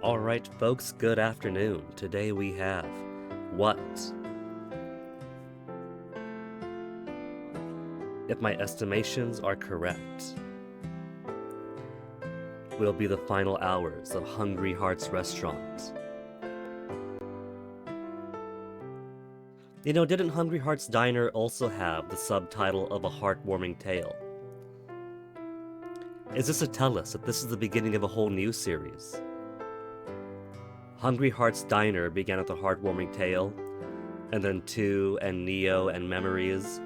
Alright, folks, good afternoon. Today we have what, if my estimations are correct, will be the final hours of Hungry Hearts Restaurant. You know, didn't Hungry Hearts Diner also have the subtitle of A Heartwarming Tale? Is this to tell us that this is the beginning of a whole new series? Hungry Hearts Diner began with A Heartwarming Tale, and then 2 and Neo and Memories.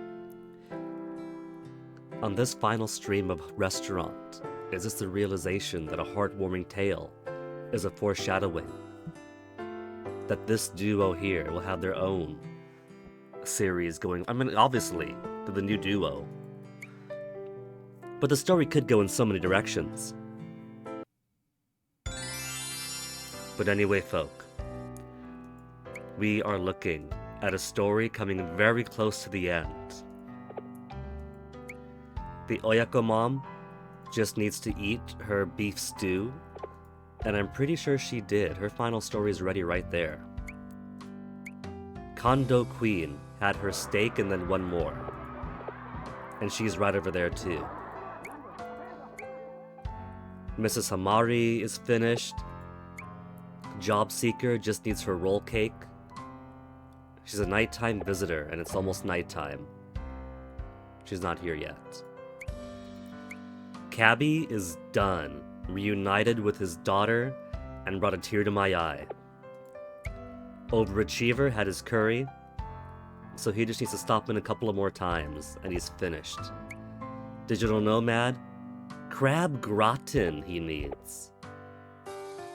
On this final stream of Restaurant, is this the realization that A Heartwarming Tale is a foreshadowing that this duo here will have their own series going? I mean, obviously, they're the new duo. But the story could go in so many directions. But anyway, folk, we are looking at a story coming very close to the end. The Oyako mom just needs to eat her beef stew, and I'm pretty sure she did. Her final story is ready right there. Kondo Queen had her steak and then one more, and she's right over there too. Mrs. Hamari is finished. Job seeker just needs her roll cake. She's a nighttime visitor, and it's almost nighttime. She's not here yet. Cabby is done, reunited with his daughter, and brought a tear to my eye. Overachiever had his curry, so he just needs to stop in a couple of more times, and he's finished. Digital Nomad, crab gratin he needs.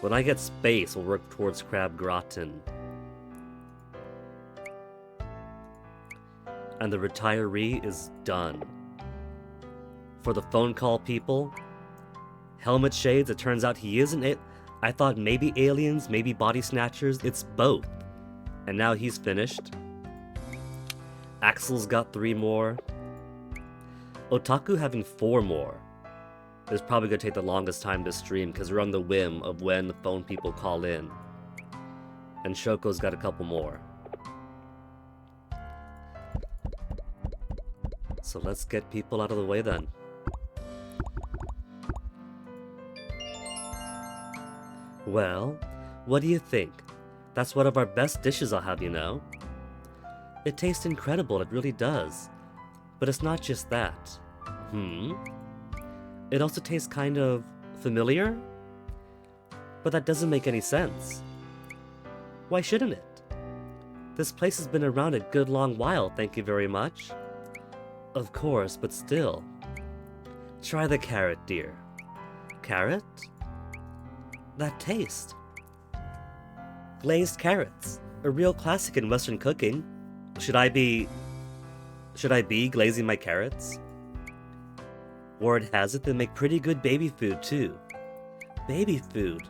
When I get space, we'll work towards crab gratin. And the retiree is done. For the phone call people, helmet shades, it turns out he isn't it. I thought maybe aliens, maybe body snatchers, it's both. And now he's finished. Axel's got 3 more. Otaku having 4 more. It's probably going to take the longest time to stream because we're on the whim of when the phone people call in. And Shoko's got a couple more. So let's get people out of the way then. Well, what do you think? That's one of our best dishes I'll have you know. It tastes incredible, it really does. But it's not just that. It also tastes kind of familiar? But that doesn't make any sense. Why shouldn't it? This place has been around a good long while, thank you very much. Of course, but still. Try the carrot, dear. Carrot? That taste. Glazed carrots, a real classic in Western cooking. Should I be glazing my carrots? Word has it they make pretty good baby food too. Baby food?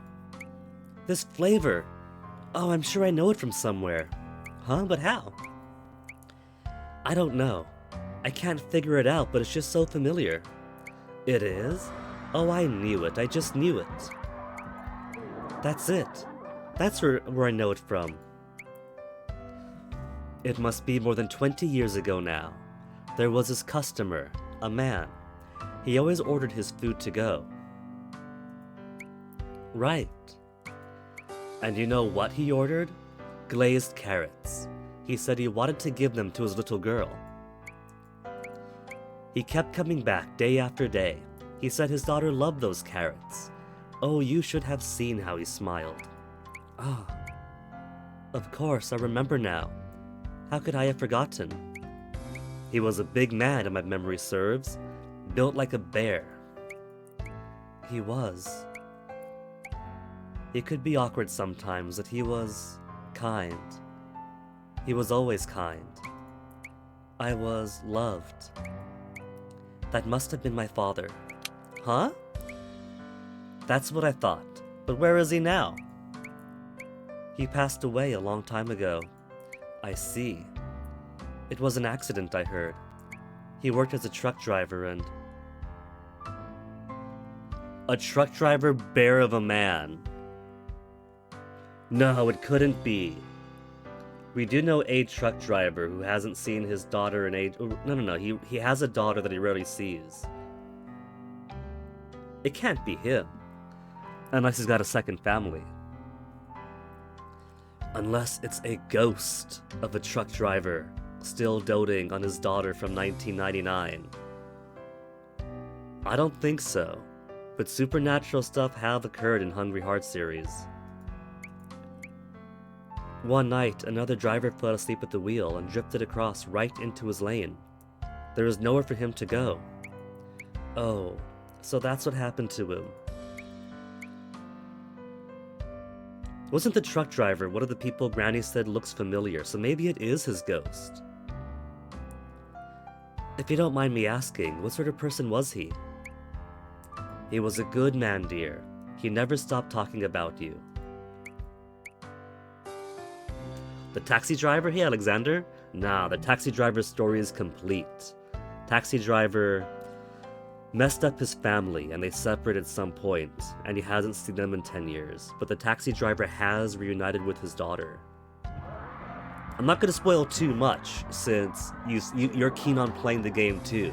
This flavor. Oh, I'm sure I know it from somewhere. Huh? But how? I don't know. I can't figure it out, but it's just so familiar. It is? Oh, I knew it. I just knew it. That's it. That's where I know it from. It must be more than 20 years ago now. There was this customer, a man. He always ordered his food to go. Right. And you know what he ordered? Glazed carrots. He said he wanted to give them to his little girl. He kept coming back day after day. He said his daughter loved those carrots. Oh, you should have seen how he smiled. Ah. Of course, I remember now. How could I have forgotten? He was a big man, if my memory serves. Built like a bear. He was. He could be awkward sometimes, but he was kind. He was always kind. I was loved. That must have been my father. Huh? That's what I thought. But where is he now? He passed away a long time ago. I see. It was an accident, I heard. He worked as a truck driver and... A truck driver bear of a man. No, it couldn't be. We do know a truck driver who hasn't seen his daughter in age. No. He has a daughter that he rarely sees. It can't be him. Unless he's got a second family. Unless it's a ghost of a truck driver still doting on his daughter from 1999. I don't think so, but supernatural stuff have occurred in Hungry Hearts series. One night, another driver fell asleep at the wheel and drifted across right into his lane. There was nowhere for him to go. Oh, so that's what happened to him. Wasn't the truck driver one of the people Granny said looks familiar, so maybe it is his ghost? If you don't mind me asking, what sort of person was he? He was a good man, dear. He never stopped talking about you. The taxi driver? Hey, Alexander? Nah, the taxi driver's story is complete. Taxi driver messed up his family and they separated at some point, and he hasn't seen them in 10 years. But the taxi driver has reunited with his daughter. I'm not going to spoil too much since you're keen on playing the game too.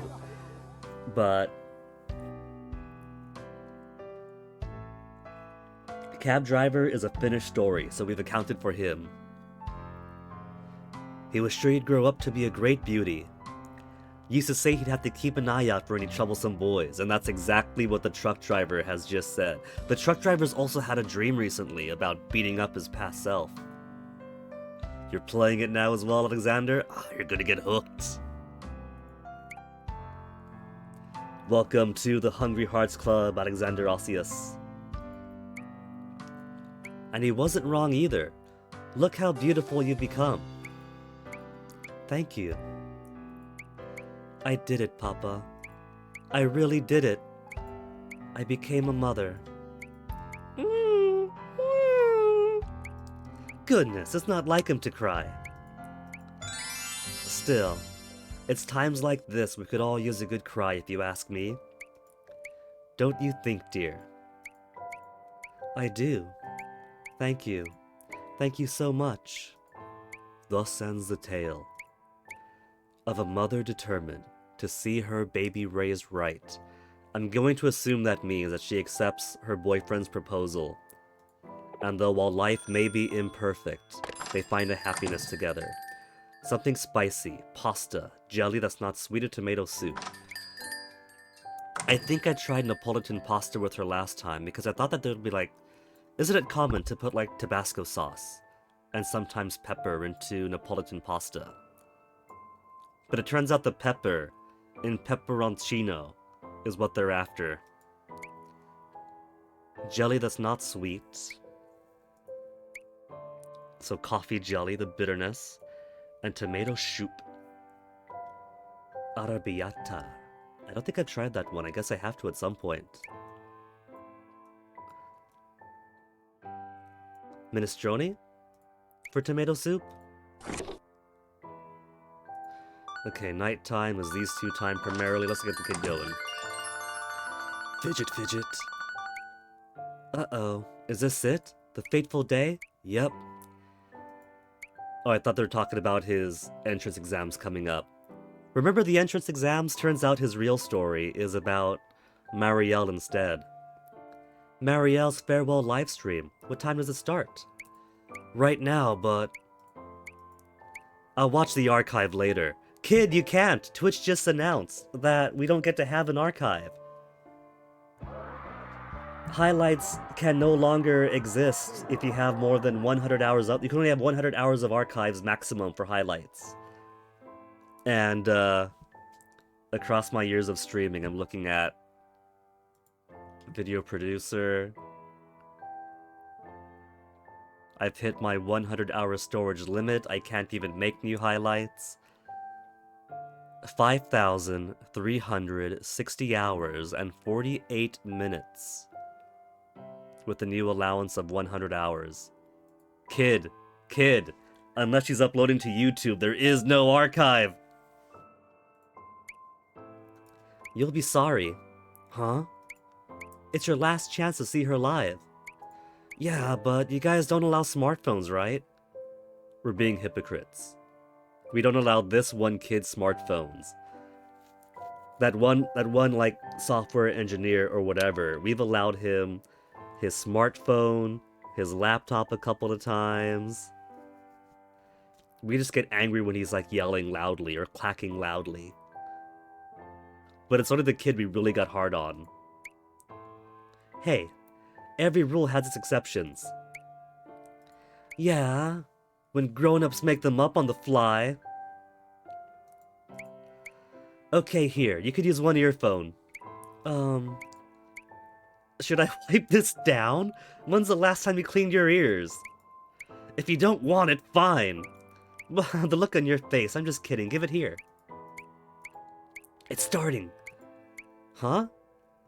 But the cab driver is a finished story, so we've accounted for him. He was sure he'd grow up to be a great beauty. He used to say he'd have to keep an eye out for any troublesome boys, and that's exactly what the truck driver has just said. The truck driver's also had a dream recently about beating up his past self. You're playing it now as well, Alexander? Ah, you're gonna get hooked. Welcome to the Hungry Hearts Club, Alexander Osius. And he wasn't wrong either. Look how beautiful you've become. Thank you. I did it, Papa. I really did it. I became a mother. Goodness, it's not like him to cry. Still, it's times like this we could all use a good cry if you ask me. Don't you think, dear? I do. Thank you. Thank you so much. Thus ends the tale of a mother determined to see her baby raised right. I'm going to assume that means that she accepts her boyfriend's proposal. And though while life may be imperfect, they find a happiness together. Something spicy, pasta, jelly that's not sweet, or tomato soup. I think I tried Neapolitan pasta with her last time because I thought that there would be like... Isn't it common to put like Tabasco sauce and sometimes pepper into Neapolitan pasta? But it turns out the pepper in pepperoncino is what they're after. Jelly that's not sweet. So coffee jelly, the bitterness, and tomato soup. Arrabbiata. I don't think I've tried that one. I guess I have to at some point. Minestrone? For tomato soup? Okay, nighttime is these two time primarily. Let's get the kid going. Fidget, fidget. Uh-oh. Is this it? The fateful day? Yep. Oh, I thought they were talking about his entrance exams coming up. Remember the entrance exams? Turns out his real story is about Marielle instead. Marielle's farewell livestream. What time does it start? Right now, but... I'll watch the archive later. Kid, you can't! Twitch just announced that we don't get to have an archive. Highlights can no longer exist if you have more than 100 hours up. You can only have 100 hours of archives maximum for highlights. And, across my years of streaming, I'm looking at video producer. I've hit my 100-hour storage limit. I can't even make new highlights. 5,360 hours and 48 minutes. With a new allowance of 100 hours. Kid, unless she's uploading to YouTube, there is no archive! You'll be sorry. Huh? It's your last chance to see her live. Yeah, but you guys don't allow smartphones, right? We're being hypocrites. We don't allow this one kid smartphones. That one like software engineer or whatever, we've allowed him his smartphone, his laptop a couple of times. We just get angry when he's like yelling loudly or clacking loudly. But it's only the kid we really got hard on. Hey, every rule has its exceptions. Yeah, when grown-ups make them up on the fly. Okay, here, you could use one earphone. Should I wipe this down? When's the last time you cleaned your ears? If you don't want it, fine. The look on your face, I'm just kidding, give it here. It's starting. Huh?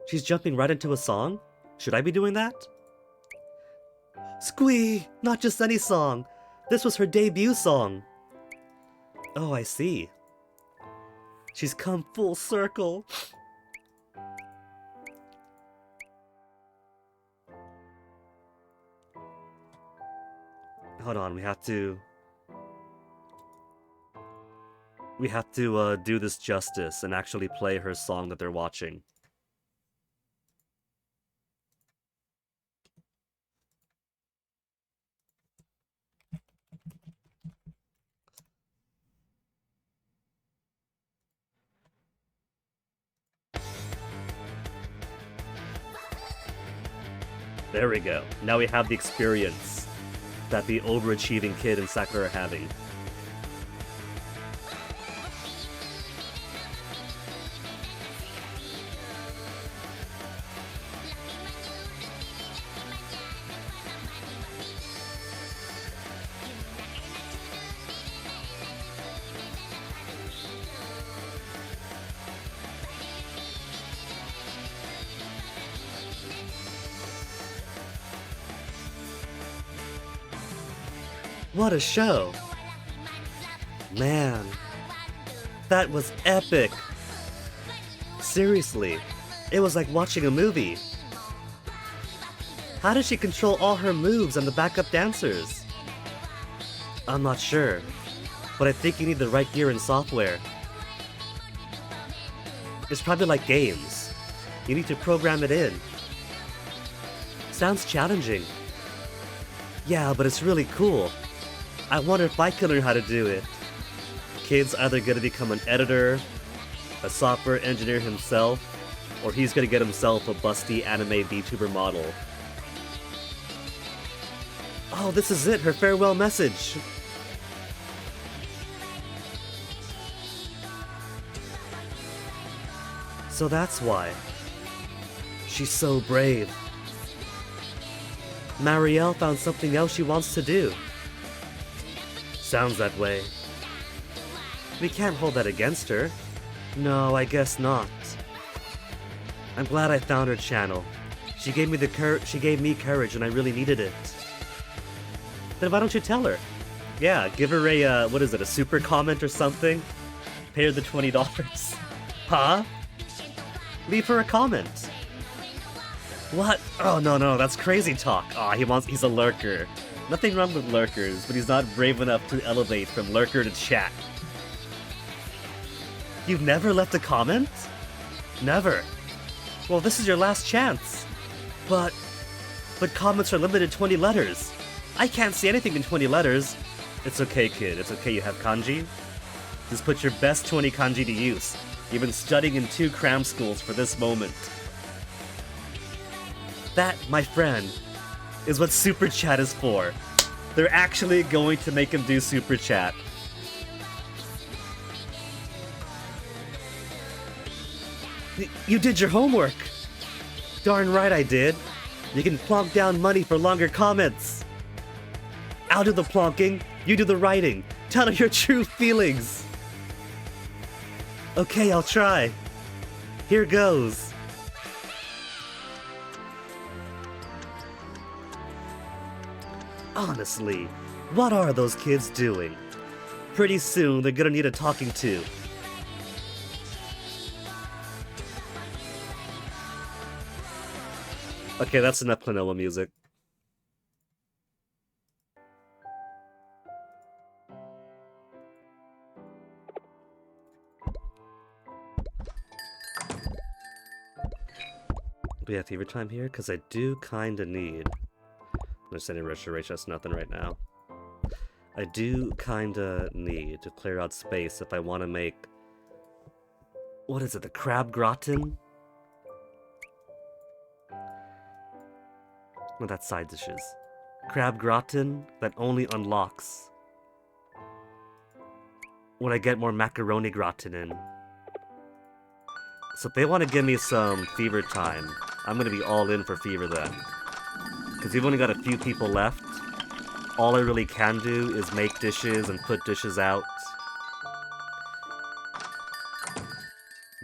She's jumping right into a song? Should I be doing that? Squee! Not just any song. This was her debut song. Oh, I see. She's come full circle. Hold on, we have to do this justice and actually play her song that they're watching. There we go. Now we have the experience that the overachieving kid and Sakura are having. What a show! Man, that was epic! Seriously, it was like watching a movie. How did she control all her moves and the backup dancers? I'm not sure, but I think you need the right gear and software. It's probably like games. You need to program it in. Sounds challenging. Yeah, but it's really cool. I wonder if I can learn how to do it. Kid's either gonna become an editor, a software engineer himself, or he's gonna get himself a busty anime VTuber model. Oh, this is it, her farewell message! So that's why. She's so brave. Marielle found something else she wants to do. Sounds that way. We can't hold that against her. No, I guess not. I'm glad I found her channel. She gave me courage and I really needed it. Then why don't you tell her? Yeah, give her a, what is it, a super comment or something? Pay her the $20. Huh? Leave her a comment. What? Oh, no, that's crazy talk. Aw, he's a lurker. Nothing wrong with lurkers, but he's not brave enough to elevate from lurker to chat. You've never left a comment? Never. Well, this is your last chance. But comments are limited to 20 letters. I can't see anything in 20 letters. It's okay, kid. It's okay you have kanji. Just put your best 20 kanji to use. You've been studying in 2 cram schools for this moment. That, my friend, is what Super Chat is for. They're actually going to make him do Super Chat. You did your homework! Darn right I did. You can plonk down money for longer comments. I'll do the plonking, you do the writing. Tell her your true feelings. Okay, I'll try. Here goes. Honestly, what are those kids doing? Pretty soon they're gonna need a talking to. Okay, that's enough Klonoa music. Do we have fever time here? Because I do kinda need... I'm just sending restoration, that's nothing right now. I do kinda need to clear out space if I want to make... What is it, the crab gratin? No, that's side dishes. Crab gratin that only unlocks when I get more macaroni gratin in. So if they want to give me some fever time, I'm going to be all in for fever then. Because we've only got a few people left. All I really can do is make dishes and put dishes out.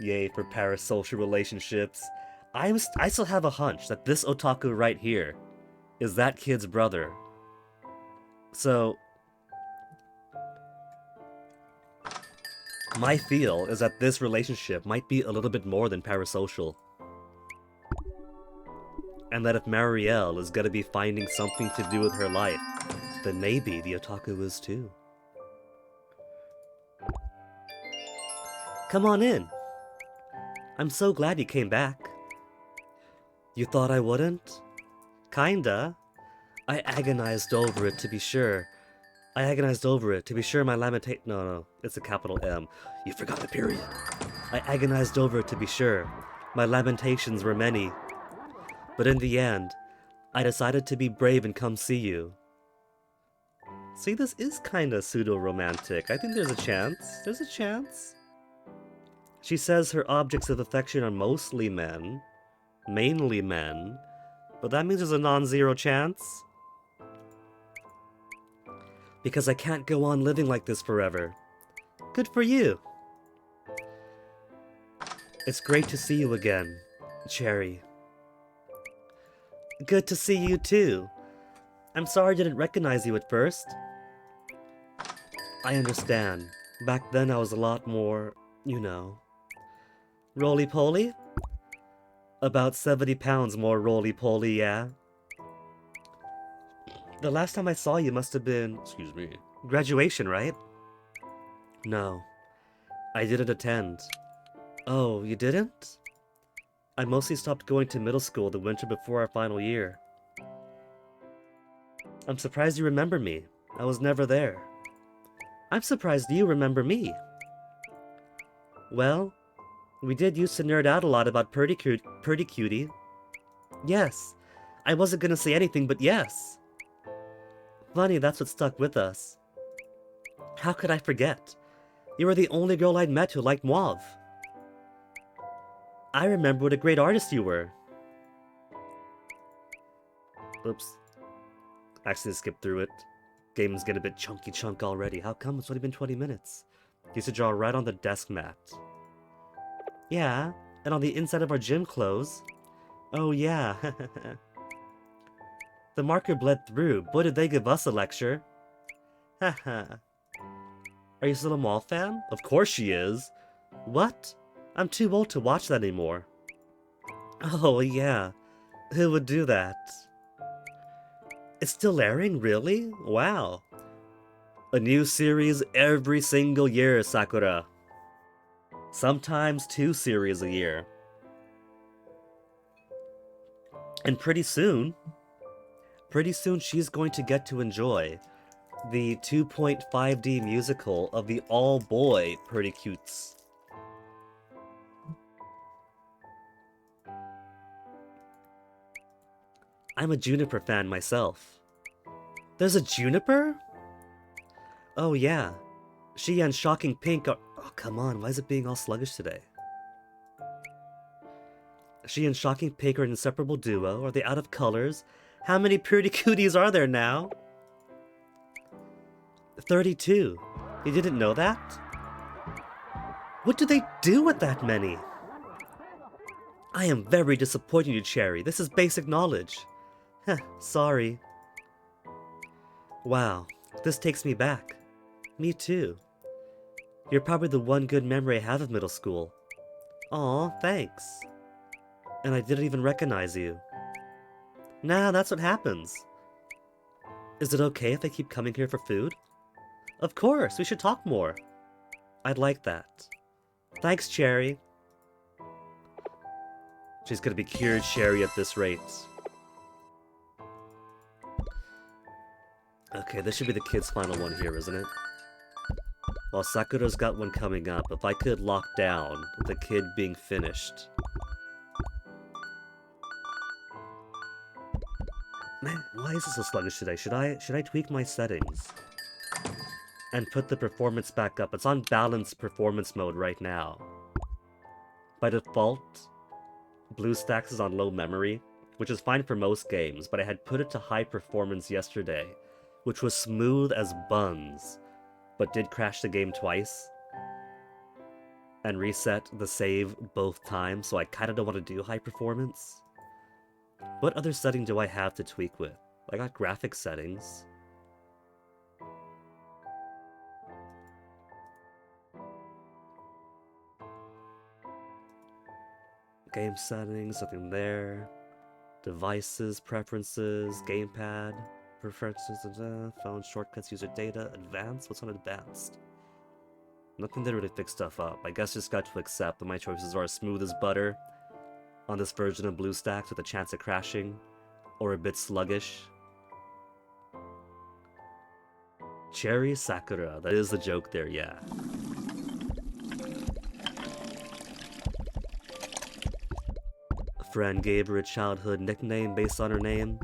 Yay for parasocial relationships. I still have a hunch that this otaku right here is that kid's brother. So, my feel is that this relationship might be a little bit more than parasocial. And that if Marielle is gonna be finding something to do with her life, then maybe the otaku is too. Come on in. I'm so glad you came back. You thought I wouldn't? Kinda. I agonized over it to be sure. My No, it's a capital M. You forgot the period. I agonized over it to be sure. My lamentations were many. But in the end, I decided to be brave and come see you. See, this is kinda pseudo-romantic. I think there's a chance. There's a chance. She says her objects of affection are mostly men. Mainly men. But that means there's a non-zero chance. Because I can't go on living like this forever. Good for you. It's great to see you again, Cherry. Good to see you too. I'm sorry I didn't recognize you at first. I understand. Back then I was a lot more, you know. Roly-poly? About 70 pounds more roly-poly, yeah? The last time I saw you must have been... Excuse me. Graduation, right? No. I didn't attend. Oh, you didn't? I mostly stopped going to middle school the winter before our final year. I'm surprised you remember me. I was never there. I'm surprised you remember me. Well, we did used to nerd out a lot about Purdy Cutie. Yes. I wasn't gonna say anything, but yes. Funny, that's what stuck with us. How could I forget? You were the only girl I'd met who liked mauve. I remember what a great artist you were. Oops. Actually, skipped through it. Game's getting a bit chunky chunk already. How come it's only been 20 minutes? Used to draw right on the desk mat. Yeah, and on the inside of our gym clothes. Oh yeah. The marker bled through. Boy, did they give us a lecture. Haha. Are you still a mall fan? Of course she is. What? I'm too old to watch that anymore. Oh, yeah. Who would do that? It's still airing, really? Wow. A new series every single year, Sakura. Sometimes 2 series a year. And pretty soon she's going to get to enjoy the 2.5D musical of the all-boy Pretty Cutes. I'm a Juniper fan myself. There's a Juniper? Oh yeah. She and Shocking Pink are... Oh, come on, why is it being all sluggish today? She and Shocking Pink are an inseparable duo. Are they out of colors? How many Pretty Cuties are there now? 32. You didn't know that? What do they do with that many? I am very disappointed in you, Cherry. This is basic knowledge. Heh, sorry. Wow, this takes me back. Me too. You're probably the one good memory I have of middle school. Aw, thanks. And I didn't even recognize you. Nah, that's what happens. Is it okay if I keep coming here for food? Of course, we should talk more. I'd like that. Thanks, Cherry. She's gonna be cured Cherry at this rate. Okay, this should be the kid's final one here, isn't it? Well, Sakura's got one coming up. If I could lock down the kid being finished. Man, why is this so sluggish today? Should I tweak my settings? And put the performance back up. It's on balanced performance mode right now. By default, BlueStacks is on low memory, which is fine for most games, but I had put it to high performance yesterday, which was smooth as buns, but did crash the game twice. And reset the save both times, so I kinda don't want to do high performance. What other setting do I have to tweak with? I got graphics settings. Game settings, nothing there. Devices, preferences, gamepad, preferences, phone shortcuts, user data, advanced. What's on advanced? Nothing to really fix stuff up. I guess just got to accept that my choices are as smooth as butter on this version of BlueStacks with a chance of crashing, or a bit sluggish. Cherry Sakura, that is the joke there, yeah. A friend gave her a childhood nickname based on her name.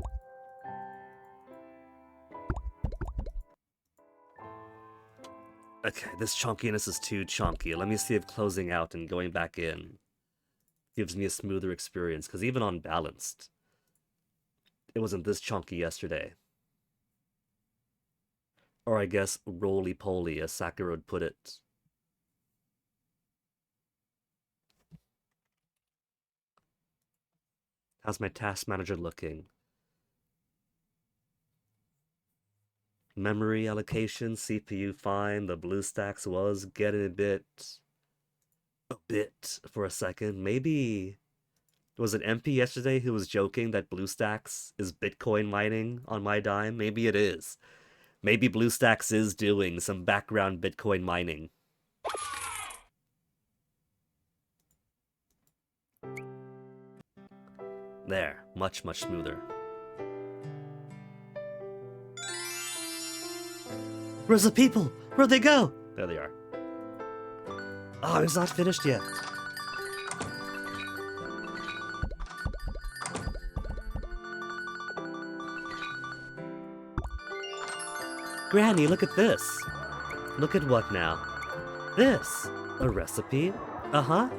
Okay, this chunkiness is too chunky. Let me see if closing out and going back in gives me a smoother experience, because even on balanced, it wasn't this chunky yesterday. Or I guess roly-poly, as Sakura would put it. How's my task manager looking? Memory allocation, CPU fine. The BlueStacks was getting a bit for a second. Maybe was it MP yesterday who was joking that BlueStacks is Bitcoin mining on my dime? Maybe it is. Maybe BlueStacks is doing some background Bitcoin mining. There, much smoother. Where's the people? Where'd they go? There they are. Oh, it's not finished yet. Granny, look at this. Look at what now? This. A recipe? Uh-huh.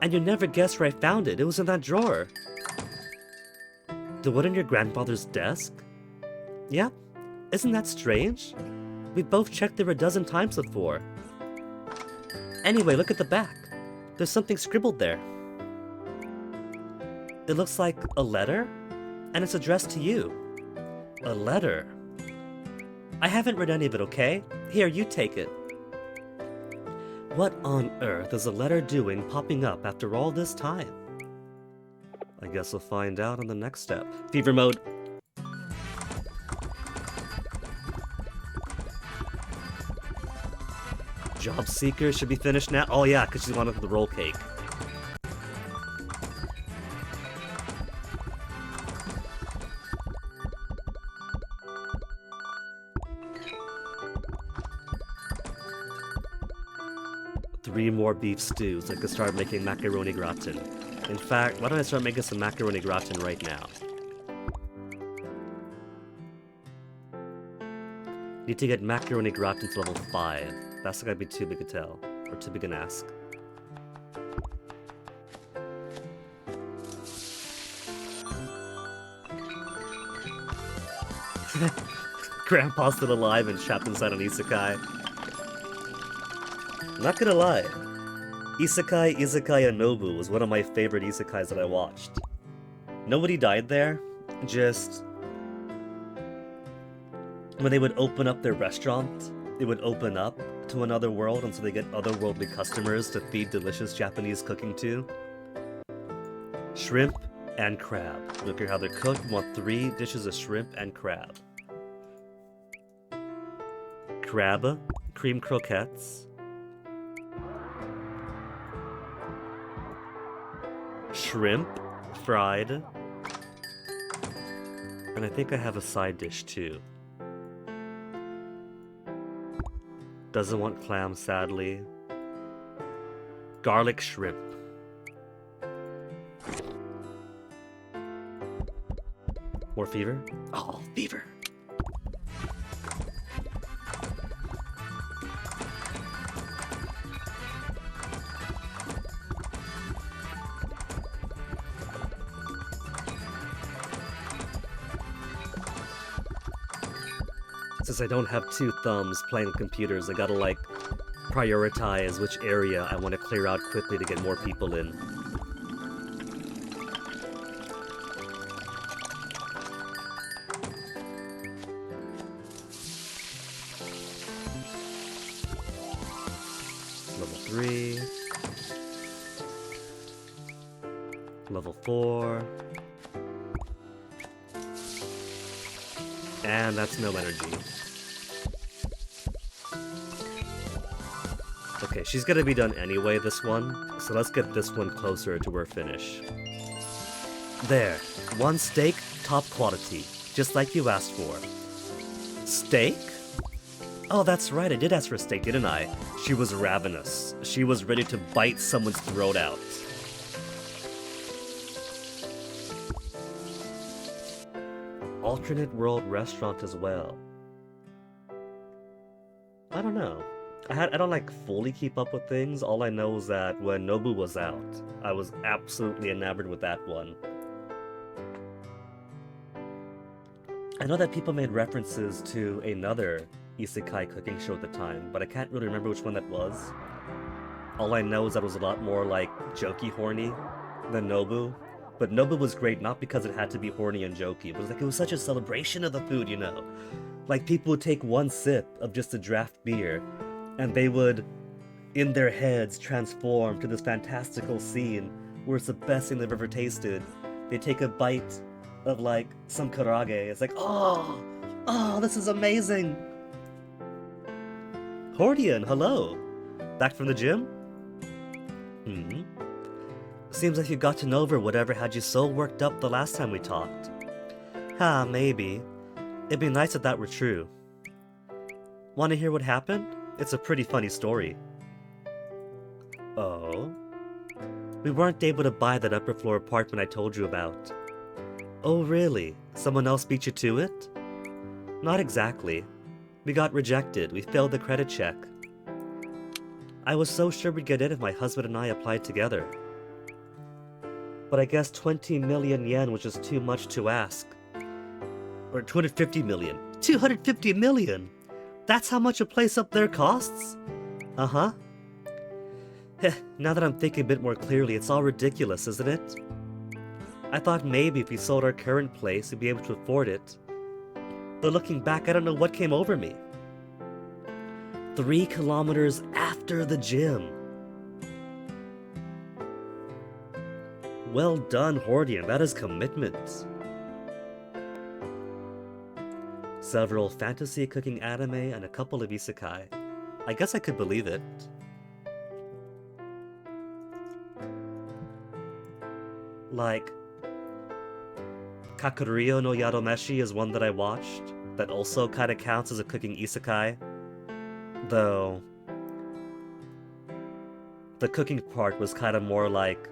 And you'll never guess where I found it. It was in that drawer. The one in your grandfather's desk? Yep. Isn't that strange? We both checked there a dozen times before. Anyway, look at the back. There's something scribbled there. It looks like a letter, and it's addressed to you. A letter? I haven't read any of it, okay? Here, you take it. What on earth is a letter doing popping up after all this time? I guess we'll find out on the next step. Fever mode. Job seeker should be finished now. Oh yeah, because she wanted the roll cake. Three more beef stews. I could start making macaroni gratin. In fact, why don't I start making some macaroni gratin right now? Need to get macaroni gratin to level 5. That's not gonna be too big a tell, or too big an ask. Grandpa's still alive and trapped inside an isekai. Not gonna lie, Isekai Izakaya Nobu was one of my favorite isekais that I watched. Nobody died there, just when they would open up their restaurant, it would open up to another world, and so they get otherworldly customers to feed delicious Japanese cooking to. Shrimp and crab. Look at how they're cooked. We want 3 dishes of shrimp and crab. Crab, cream croquettes, shrimp fried. And I think I have a side dish too. Doesn't want clam, sadly. Garlic shrimp. More fever? Oh, fever. Since I don't have two thumbs playing computers, I gotta like prioritize which area I want to clear out quickly to get more people in. Level 3. Level 4. And that's no energy. Okay, she's gonna be done anyway, this one, so let's get this one closer to her finish. There, one steak, top quality, just like you asked for. Steak? Oh, that's right, I did ask for steak, didn't I? She was ravenous. She was ready to bite someone's throat out. Alternate world restaurant as well. I don't know. I don't like fully keep up with things. All I know is that when Nobu was out, I was absolutely enamored with that one. I know that people made references to another isekai cooking show at the time, but I can't really remember which one that was. All I know is that it was a lot more like jokey horny than Nobu. But Nobu was great not because it had to be horny and jokey, but it was such a celebration of the food, you know. Like people would take one sip of just a draft beer, and they would, in their heads, transform to this fantastical scene where it's the best thing they've ever tasted. They take a bite of like some karage. It's like, oh, this is amazing. Hordian, hello. Back from the gym? Seems like you got over whatever had you so worked up the last time we talked. Maybe. It'd be nice if that were true. Want to hear what happened? It's a pretty funny story. Oh? We weren't able to buy that upper floor apartment I told you about. Oh really? Someone else beat you to it? Not exactly. We got rejected. We failed the credit check. I was so sure we'd get in if my husband and I applied together. But I guess 20 million yen was just too much to ask. Or 250 million. 250 million! That's how much a place up there costs? Uh-huh. Now that I'm thinking a bit more clearly, it's all ridiculous, isn't it? I thought maybe if we sold our current place, we'd be able to afford it. But looking back, I don't know what came over me. 3 kilometers after the gym. Well done, Hordian, that is commitment. Several fantasy cooking anime and a couple of isekai. I guess I could believe it. Like, Kakuryou no Yadomeshi is one that I watched that also kinda counts as a cooking isekai. Though, the cooking part was kinda more like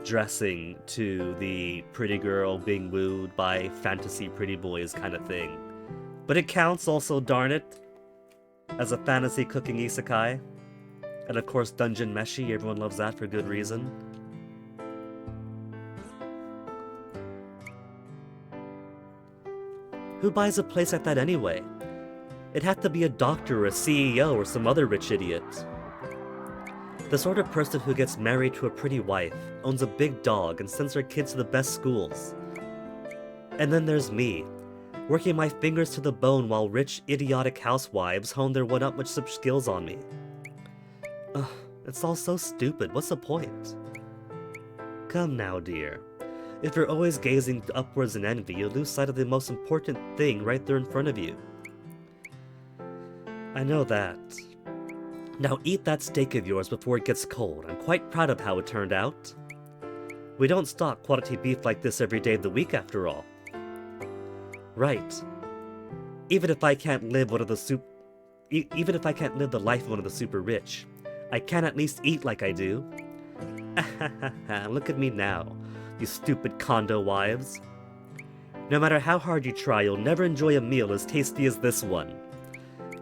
dressing to the pretty girl being wooed by fantasy pretty boys kind of thing. But it counts also, darn it, as a fantasy cooking isekai. And of course Dungeon Meshi, everyone loves that for good reason. Who buys a place like that anyway? It'd have to be a doctor or a CEO or some other rich idiot. The sort of person who gets married to a pretty wife, owns a big dog, and sends her kids to the best schools. And then there's me, working my fingers to the bone while rich, idiotic housewives hone their one-up-much skills on me. It's all so stupid, what's the point? Come now, dear. If you're always gazing upwards in envy, you lose sight of the most important thing right there in front of you. I know that. Now eat that steak of yours before it gets cold. I'm quite proud of how it turned out. We don't stock quality beef like this every day of the week after all. Right. Even if I can't live even if I can't live the life of one of the super rich, I can at least eat like I do. Look at me now, you stupid condo wives. No matter how hard you try, you'll never enjoy a meal as tasty as this one.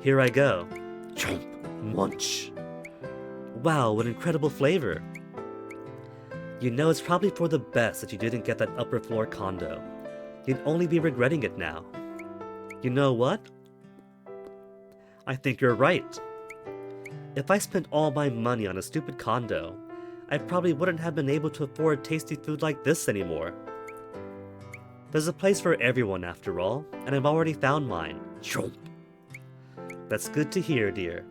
Here I go. Chomp, munch. Wow, what incredible flavor. You know it's probably for the best that you didn't get that upper floor condo. You'd only be regretting it now. You know what? I think you're right. If I spent all my money on a stupid condo, I probably wouldn't have been able to afford tasty food like this anymore. There's a place for everyone after all, and I've already found mine. Chomp. That's good to hear, dear.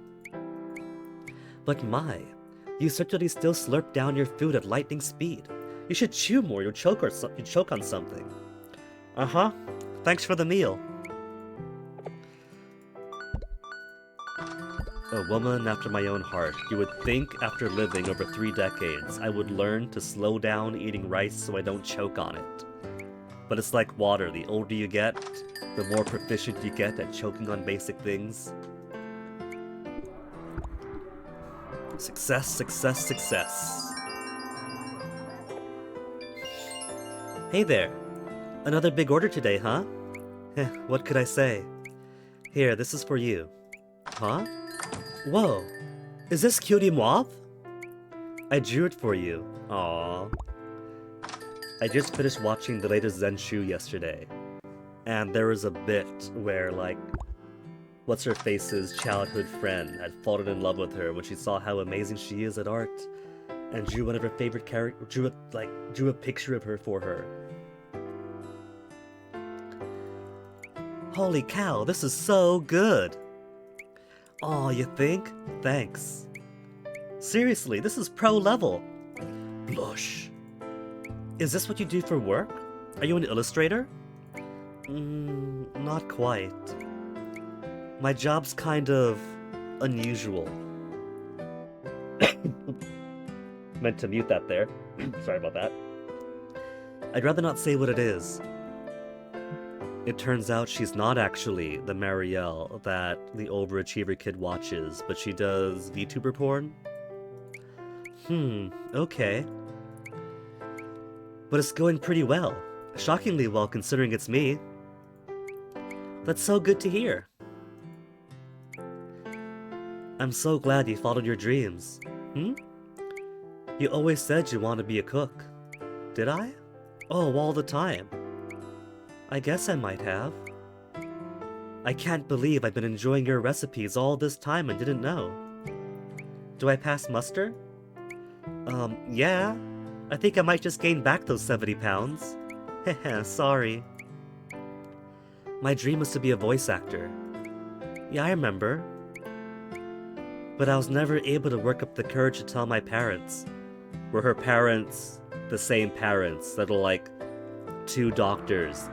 But my, you certainly still slurp down your food at lightning speed. You should chew more, you'll choke on something. Uh-huh. Thanks for the meal. A woman after my own heart. You would think after living over 3 decades, I would learn to slow down eating rice so I don't choke on it. But it's like water. The older you get, the more proficient you get at choking on basic things. Success, success, success. Hey there. Another big order today, huh? What could I say? Here, this is for you. Huh? Whoa. Is this Cutie Moth? I drew it for you. Aww. I just finished watching the latest Zenshu yesterday. And there was a bit where, like, what's-her-face's childhood friend had fallen in love with her when she saw how amazing she is at art, and drew one of her favorite characters, drew a picture of her for her. Holy cow, this is so good! Aw, you think? Thanks. Seriously, this is pro level. Blush. Is this what you do for work? Are you an illustrator? Not quite. My job's kind of unusual. Meant to mute that there. Sorry about that. I'd rather not say what it is. It turns out she's not actually the Marielle that the overachiever kid watches, but she does VTuber porn? Okay. But it's going pretty well. Shockingly well considering it's me. That's so good to hear. I'm so glad you followed your dreams. You always said you want to be a cook. Did I? Oh, all the time. I guess I might have. I can't believe I've been enjoying your recipes all this time and didn't know. Do I pass muster? Yeah. I think I might just gain back those 70 pounds. Heh, sorry. My dream was to be a voice actor. Yeah, I remember. But I was never able to work up the courage to tell my parents. Were her parents the same parents that are like 2 doctors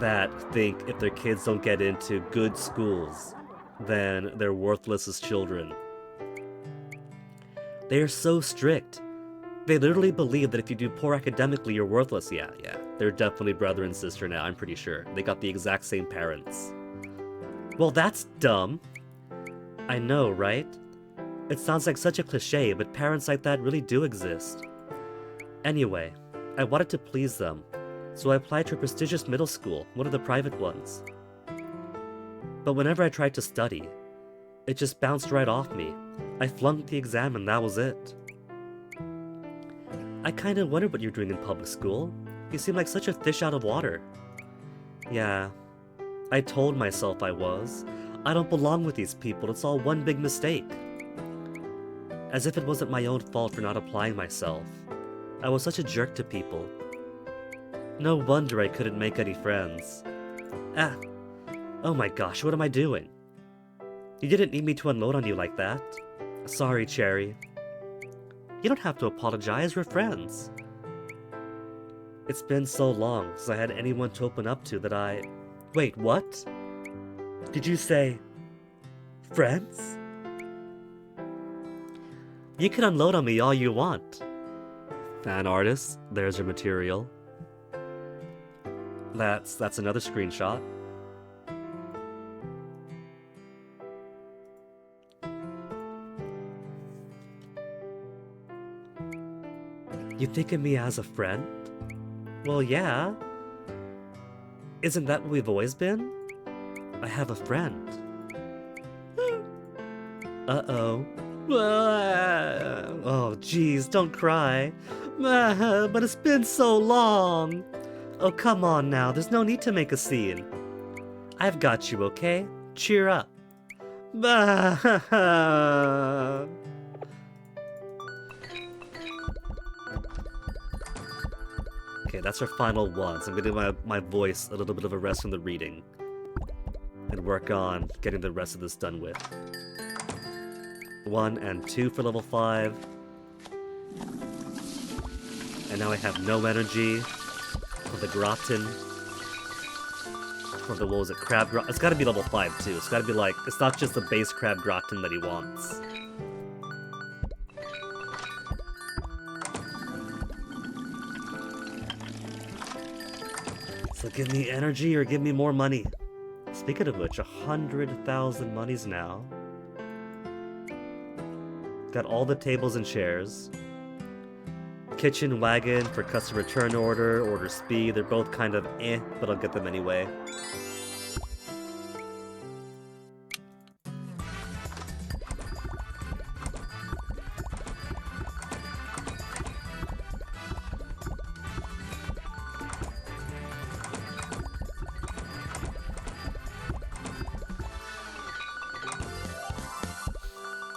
that think if their kids don't get into good schools, then they're worthless as children? They are so strict. They literally believe that if you do poor academically, you're worthless. Yeah. They're definitely brother and sister now, I'm pretty sure. They got the exact same parents. Well, that's dumb. I know, right? It sounds like such a cliche, but parents like that really do exist. Anyway, I wanted to please them, so I applied to a prestigious middle school, one of the private ones. But whenever I tried to study, it just bounced right off me. I flunked the exam and that was it. I kinda wondered what you're doing in public school. You seem like such a fish out of water. Yeah, I told myself I was. I don't belong with these people, it's all one big mistake. As if it wasn't my own fault for not applying myself. I was such a jerk to people. No wonder I couldn't make any friends. Oh my gosh, what am I doing? You didn't need me to unload on you like that. Sorry, Cherry. You don't have to apologize, we're friends. It's been so long since I had anyone to open up to that I... Wait, what? Did you say... friends? You can unload on me all you want. Fan artist, there's your material. That's another screenshot. You think of me as a friend? Well, yeah. Isn't that what we've always been? I have a friend. Uh-oh. Oh, jeez, don't cry. But it's been so long. Oh, come on now, there's no need to make a scene. I've got you, okay? Cheer up. Okay, that's our final one, so I'm gonna give my voice a little bit of a rest from the reading. And work on getting the rest of this done with. 1 and 2 for level 5. And now I have no energy for the Gratin. For the, what was it, Crab Gratin? It's gotta be level 5 too. It's gotta be like, it's not just the base Crab Gratin that he wants. So give me energy or give me more money. Speaking of which, 100,000 monies now. Got all the tables and chairs. Kitchen wagon for customer return order speed. They're both kind of eh, but I'll get them anyway.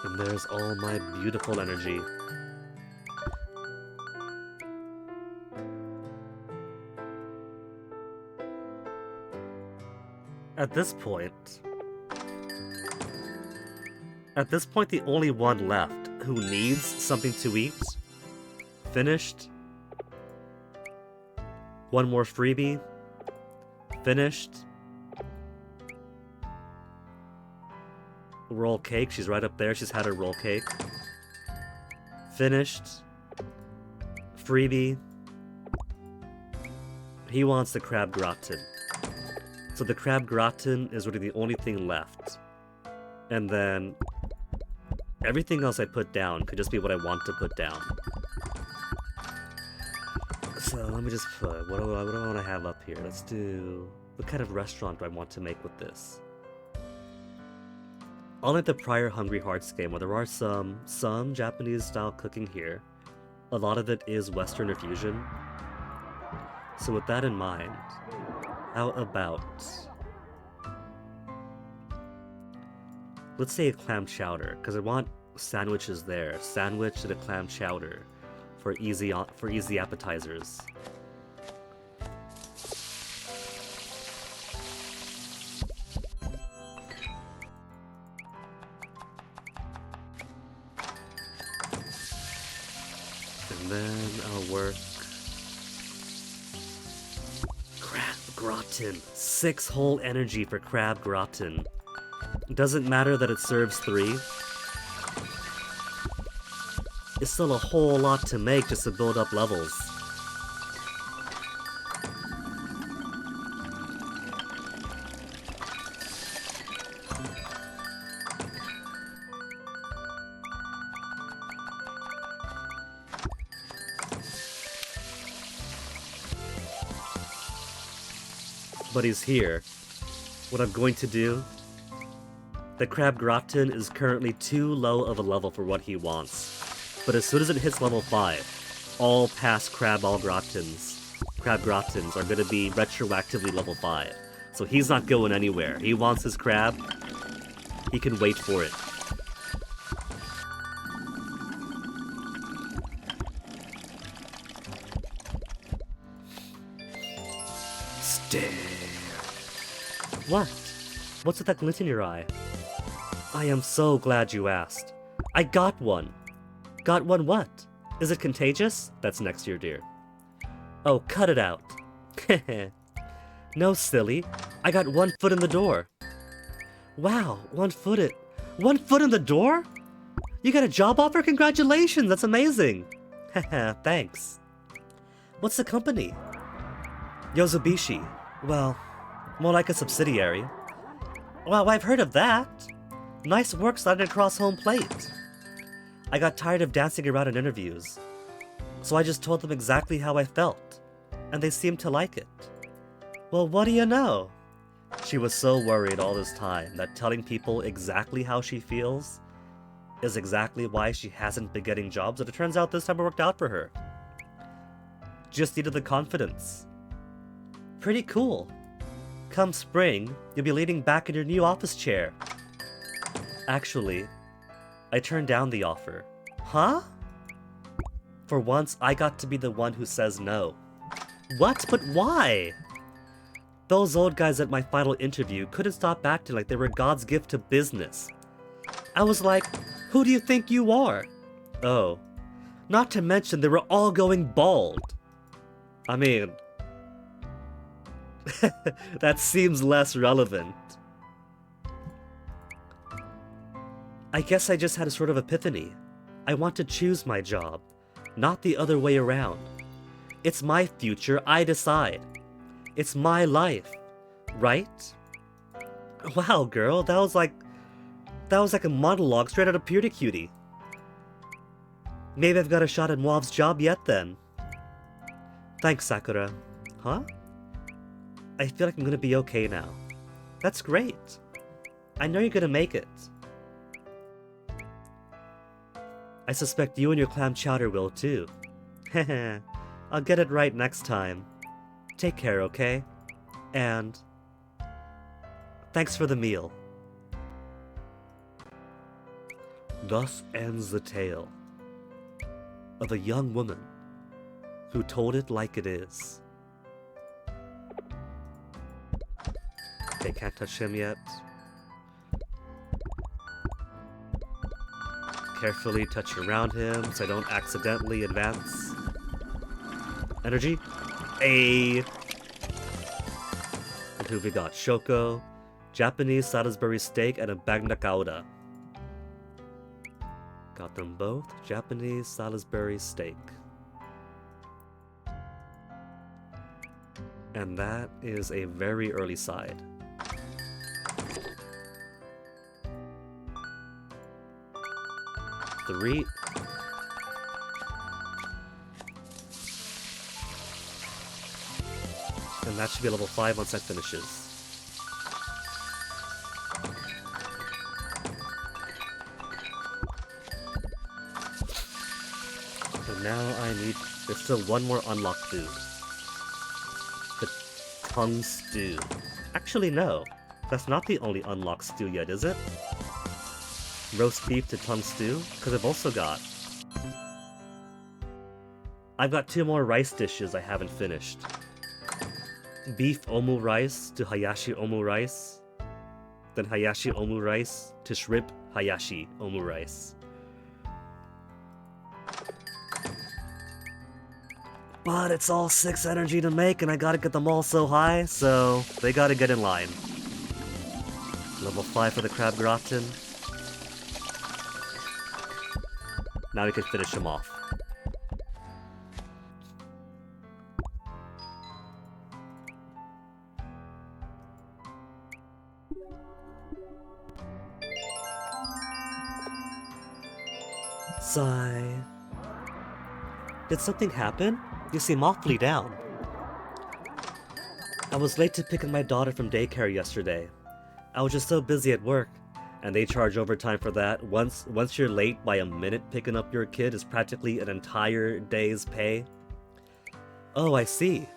And there's all my beautiful energy. At this point, the only one left who needs something to eat. Finished. One more freebie. Finished. Roll cake, she's right up there, she's had her roll cake. Finished. Freebie. He wants the crab gratin. So the crab gratin is really the only thing left. And then everything else I put down could just be what I want to put down. So let me just put, what do I want to have up here? Let's do, what kind of restaurant do I want to make with this? Unlike the prior Hungry Hearts game, where there are some Japanese-style cooking here, a lot of it is Western fusion. So with that in mind, how about... let's say a clam chowder, because I want sandwiches there. Sandwich and a clam chowder for easy appetizers. And then I'll work crab gratin. 6 whole energy for crab gratin. Doesn't matter that it serves 3. It's still a whole lot to make just to build up levels. But he's here. What I'm going to do... the crab gratin is currently too low of a level for what he wants. But as soon as it hits level 5, all past crab gratins are going to be retroactively level 5. So he's not going anywhere. He wants his crab. He can wait for it. Stare. What? What's with that glint in your eye? I am so glad you asked. I got one. Got one what? Is it contagious? That's next year, dear. Oh, cut it out. No, silly. I got 1 foot in the door. Wow, 1 foot in the door? You got a job offer? Congratulations, that's amazing. Haha, thanks. What's the company? Yozubishi. Well, more like a subsidiary. Well, I've heard of that. Nice work sliding across home plate. I got tired of dancing around in interviews, so I just told them exactly how I felt, and they seemed to like it. Well, what do you know? She was so worried all this time that telling people exactly how she feels is exactly why she hasn't been getting jobs, and it turns out this time it worked out for her. Just needed the confidence. Pretty cool. Come spring, you'll be leaning back in your new office chair. Actually, I turned down the offer. Huh? For once, I got to be the one who says no. What? But why? Those old guys at my final interview couldn't stop acting like they were God's gift to business. I was like, who do you think you are? Oh, not to mention they were all going bald. I mean, that seems less relevant. I guess I just had a sort of epiphany. I want to choose my job, not the other way around. It's my future, I decide. It's my life, right? Wow, girl, that was like a monologue straight out of Purity Cutie. Maybe I've got a shot at Moav's job yet then. Thanks, Sakura. Huh? I feel like I'm gonna be okay now. That's great. I know you're gonna make it. I suspect you and your clam chowder will too. Heh, I'll get it right next time. Take care, okay? And thanks for the meal. Thus ends the tale of a young woman who told it like it is. Okay, can't touch him yet. Carefully touch around him so I don't accidentally advance. Energy. And who we got? Shoko, Japanese Salisbury steak, and a Bagna Gouda. Got them both. Japanese Salisbury steak. And that is a very early side. Three. And that should be level 5 once that finishes. So now I need... There's still one more unlocked food. The tongue stew. Actually, no. That's not the only unlocked stew yet, is it? Roast beef to tongue stew? Because I've got 2 more rice dishes I haven't finished. Beef omu rice to hayashi omu rice. Then hayashi omu rice to shrimp hayashi omu rice. But it's all 6 energy to make and I gotta get them all so high, so they gotta get in line. Level 5 for the crab gratin. Now we can finish him off. Sigh. Did something happen? You seem awfully down. I was late to pick up my daughter from daycare yesterday. I was just so busy at work, and they charge overtime for that. Once you're late by a minute picking up your kid is practically an entire day's pay. Oh, I see.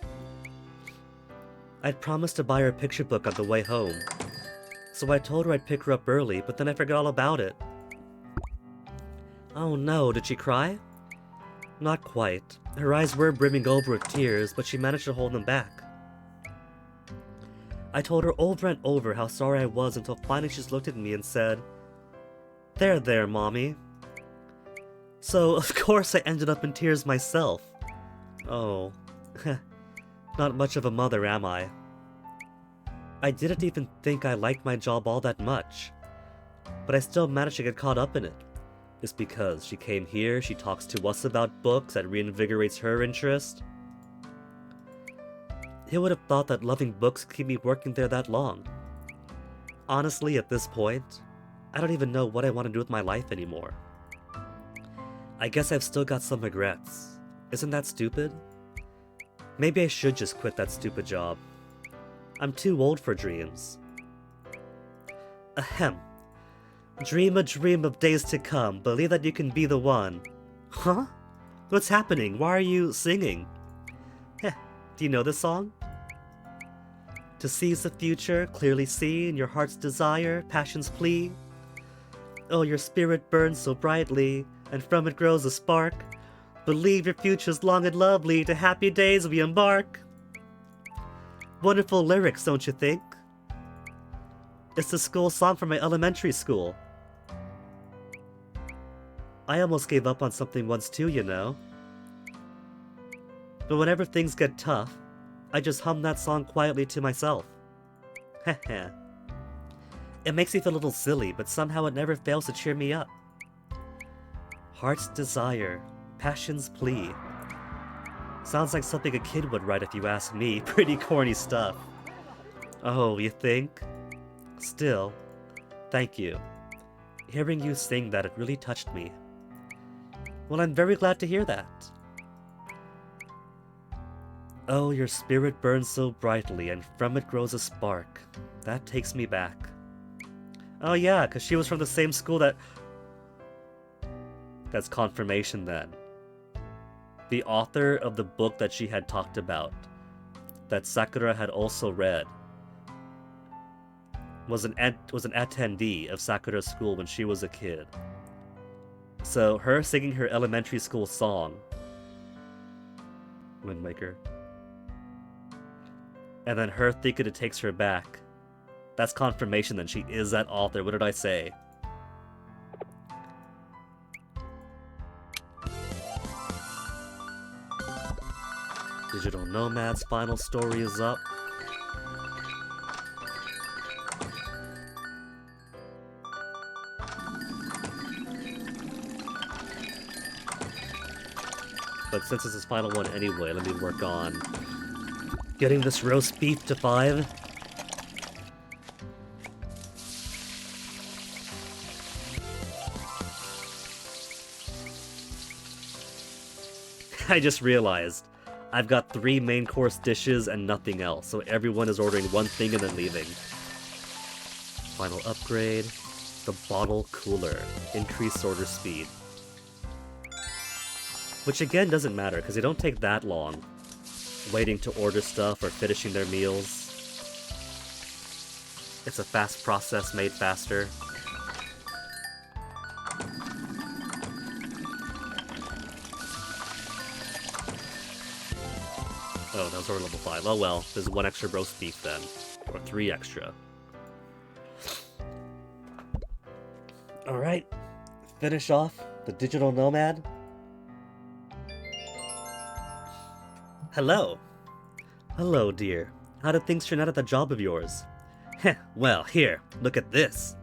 I'd promised to buy her a picture book on the way home. So I told her I'd pick her up early, but then I forgot all about it. Oh no, did she cry? Not quite. Her eyes were brimming over with tears, but she managed to hold them back. I told her over and over how sorry I was until finally she just looked at me and said, There, Mommy." So, of course I ended up in tears myself. Oh, not much of a mother, am I? I didn't even think I liked my job all that much, but I still managed to get caught up in it. is because she came here, she talks to us about books, that reinvigorates her interest. Who would have thought that loving books could keep me working there that long? Honestly, at this point, I don't even know what I want to do with my life anymore. I guess I've still got some regrets. Isn't that stupid? Maybe I should just quit that stupid job. I'm too old for dreams. Ahem. Dream a dream of days to come, believe that you can be the one. Huh? What's happening? Why are you singing? Heh, do you know this song? To seize the future, clearly see in your heart's desire, passion's plea. Oh, your spirit burns so brightly, and from it grows a spark. Believe your future's long and lovely, to happy days we embark. Wonderful lyrics, don't you think? It's the school song from my elementary school. I almost gave up on something once too, you know. But whenever things get tough, I just hum that song quietly to myself. Heh. It makes me feel a little silly, but somehow it never fails to cheer me up. Heart's desire, passion's plea. Sounds like something a kid would write if you ask me. Pretty corny stuff. Oh, you think? Still, thank you. Hearing you sing that, it really touched me. Well, I'm very glad to hear that. Oh, your spirit burns so brightly, and from it grows a spark. That takes me back. Oh yeah, because she was from the same school that... That's confirmation then. The author of the book that she had talked about, that Sakura had also read, was an attendee of Sakura's school when she was a kid. So her singing her elementary school song, Wind Waker, and then her thinking it takes her back, that's confirmation that she is that author. What did I say? Digital Nomad's final story is up. But since it's his final one anyway, let me work on getting this roast beef to 5. I just realized I've got 3 main course dishes and nothing else, so everyone is ordering one thing and then leaving. Final upgrade, the bottle cooler, increased order speed. Which again doesn't matter, because they don't take that long waiting to order stuff or finishing their meals. It's a fast process made faster. Oh, that was already level 5. Oh well, there's 1 extra roast beef then. Or 3 extra. Alright, finish off the Digital Nomad. Hello. Hello, dear. How did things turn out at that job of yours? Heh, well, here, look at this.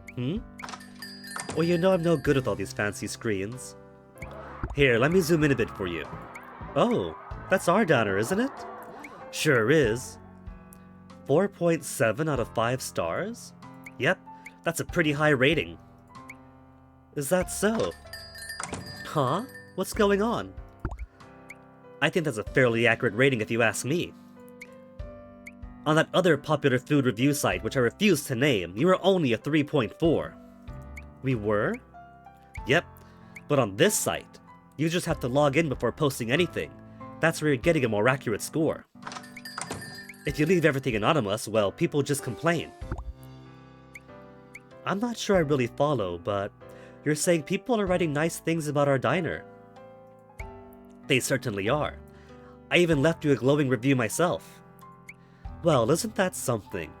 Well, you know I'm no good with all these fancy screens. Here, let me zoom in a bit for you. Oh, that's our downer, isn't it? Sure is. 4.7 out of 5 stars? Yep, that's a pretty high rating. Is that so? Huh? What's going on? I think that's a fairly accurate rating if you ask me. On that other popular food review site, which I refuse to name, you were only a 3.4. We were? Yep, but on this site, you just have to log in before posting anything. That's where you're getting a more accurate score. If you leave everything anonymous, well, people just complain. I'm not sure I really follow, but you're saying people are writing nice things about our diner. They certainly are. I even left you a glowing review myself. Well, isn't that something?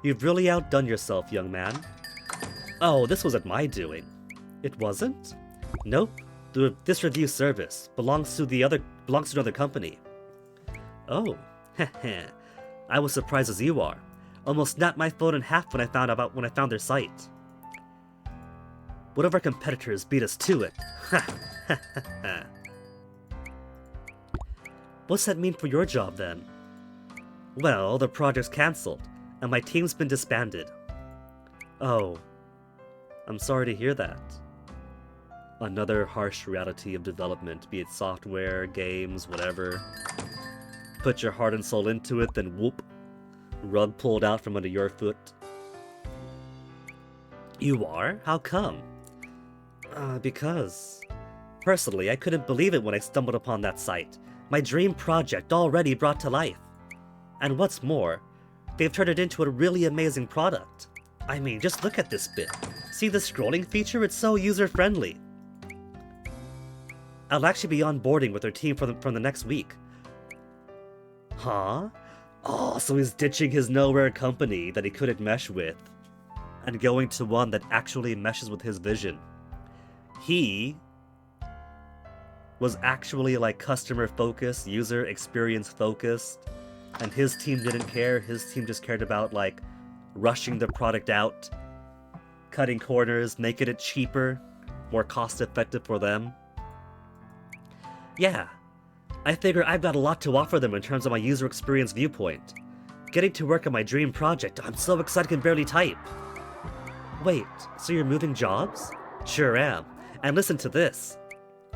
You've really outdone yourself, young man. Oh, this wasn't my doing. It wasn't? Nope. This review service belongs to another company. Oh, heh. I was surprised as you are. Almost snapped my phone in half when I found their site. One of our competitors beat us to it. What's that mean for your job then? Well, the project's cancelled, and my team's been disbanded. Oh, I'm sorry to hear that. Another harsh reality of development, be it software, games, whatever. Put your heart and soul into it, then whoop. Rug pulled out from under your foot. You are? How come? Because... Personally, I couldn't believe it when I stumbled upon that site. My dream project already brought to life. And what's more, they've turned it into a really amazing product. I mean, just look at this bit. See the scrolling feature? It's so user-friendly. I'll actually be onboarding with their team from the next week. Huh? Oh, so he's ditching his nowhere company that he couldn't mesh with, and going to one that actually meshes with his vision. He was actually like customer focused, user experience focused, and his team didn't care. His team just cared about like rushing the product out, cutting corners, making it cheaper, more cost effective for them. Yeah, I figure I've got a lot to offer them in terms of my user experience viewpoint. Getting to work on my dream project, I'm so excited I can barely type. Wait, so you're moving jobs? Sure am. And listen to this.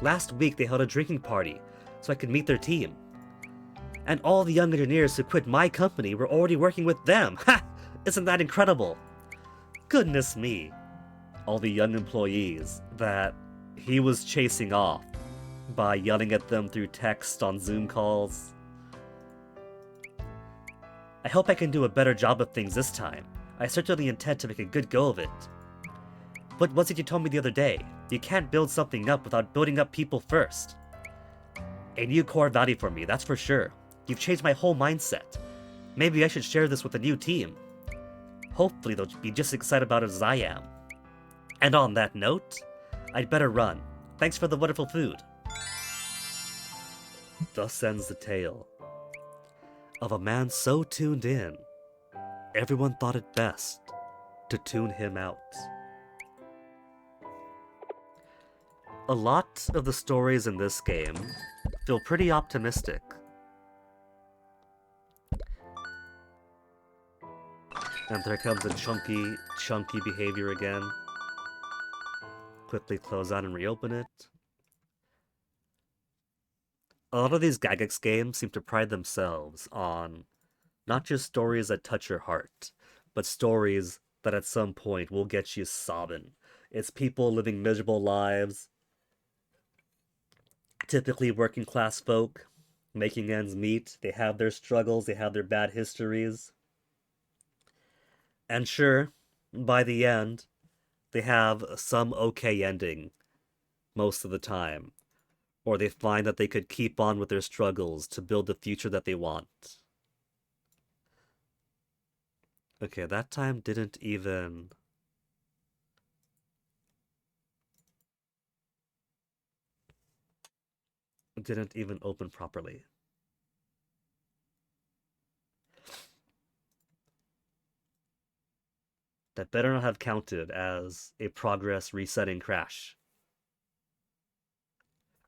Last week they held a drinking party, so I could meet their team. And all the young engineers who quit my company were already working with them. Ha! Isn't that incredible? Goodness me. All the young employees that he was chasing off by yelling at them through text on Zoom calls. I hope I can do a better job of things this time. I certainly intend to make a good go of it. What was it you told me the other day? You can't build something up without building up people first. A new core value for me, that's for sure. You've changed my whole mindset. Maybe I should share this with the new team. Hopefully they'll be just as excited about it as I am. And on that note, I'd better run. Thanks for the wonderful food. Thus ends the tale of a man so tuned in, everyone thought it best to tune him out. A lot of the stories in this game feel pretty optimistic. And there comes a chunky behavior again. Quickly close out and reopen it. A lot of these Gygax games seem to pride themselves on not just stories that touch your heart, but stories that at some point will get you sobbing. It's people living miserable lives, typically working class folk, making ends meet. They have their struggles, they have their bad histories. And sure, by the end, they have some okay ending most of the time. Or they find that they could keep on with their struggles to build the future that they want. Okay, that time didn't even open properly. That better not have counted as a progress resetting crash.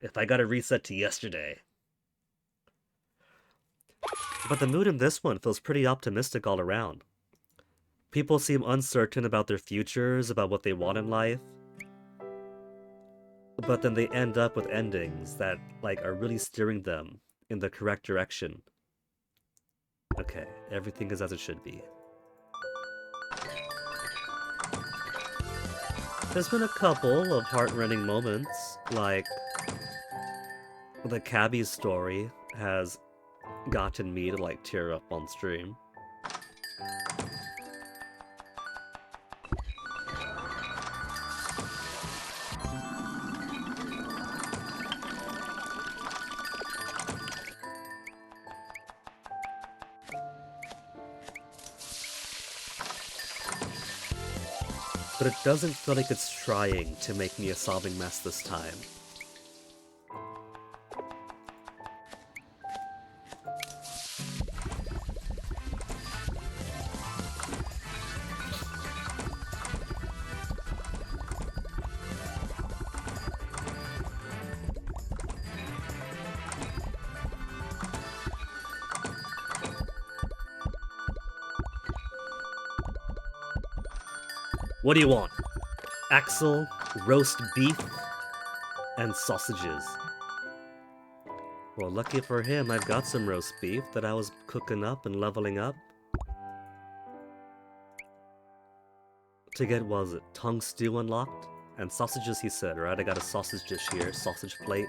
If I got a reset to yesterday. But the mood in this one feels pretty optimistic all around. People seem uncertain about their futures, about what they want in life. But then they end up with endings that, like, are really steering them in the correct direction. Okay, everything is as it should be. There's been a couple of heart-rending moments, like the cabbie story has gotten me to like tear up on stream. But it doesn't feel like it's trying to make me a sobbing mess this time. What do you want? Axel, roast beef, and sausages. Well, lucky for him, I've got some roast beef that I was cooking up and leveling up. To get, what was it, tongue stew unlocked? And sausages, he said, right? I got a sausage dish here, sausage plate.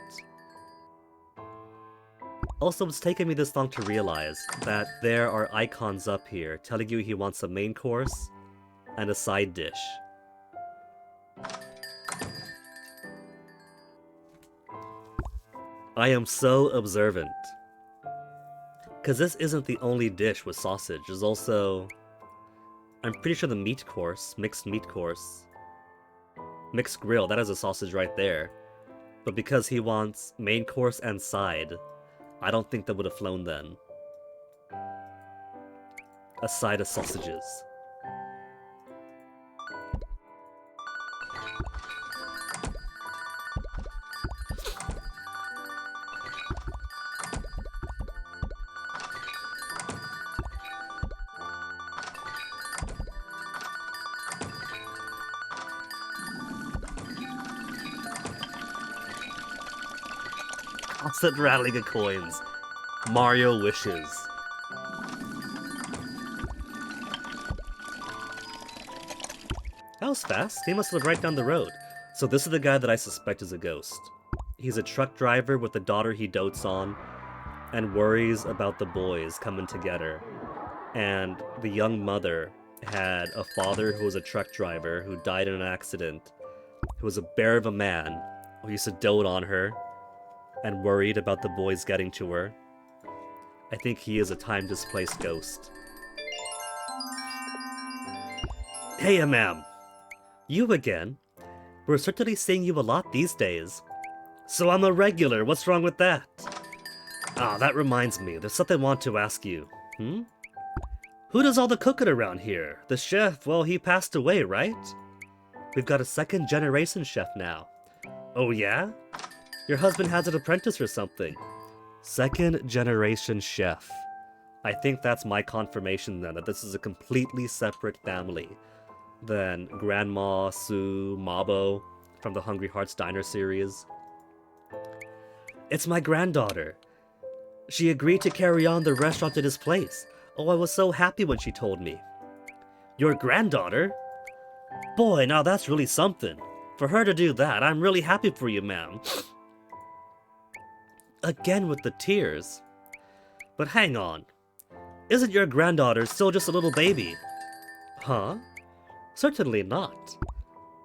Also, it's taken me this long to realize that there are icons up here telling you he wants a main course and a side dish. I am so observant. Because this isn't the only dish with sausage. There's also... I'm pretty sure the meat course, mixed meat course. Mixed grill, that has a sausage right there. But because he wants main course and side, I don't think that would have flown then. A side of sausages. Constant rattling of coins. Mario wishes. That was fast. He must live right down the road. So this is the guy that I suspect is a ghost. He's a truck driver with a daughter he dotes on and worries about the boys coming together. And the young mother had a father who was a truck driver who died in an accident, who was a bear of a man who used to dote on her and worried about the boys getting to her. I think he is a time-displaced ghost. Hey, ma'am. You again? We're certainly seeing you a lot these days. So I'm a regular, what's wrong with that? Ah, that reminds me, there's something I want to ask you. Who does all the cooking around here? The chef, well, he passed away, right? We've got a second-generation chef now. Oh yeah? Your husband has an apprentice or something. Second-generation chef. I think that's my confirmation then, that this is a completely separate family than Grandma, Sue, Mabo from the Hungry Hearts Diner series. It's my granddaughter. She agreed to carry on the restaurant at his place. Oh, I was so happy when she told me. Your granddaughter? Boy, now that's really something. For her to do that, I'm really happy for you, ma'am. Again with the tears. But hang on. Isn't your granddaughter still just a little baby? Huh? Certainly not.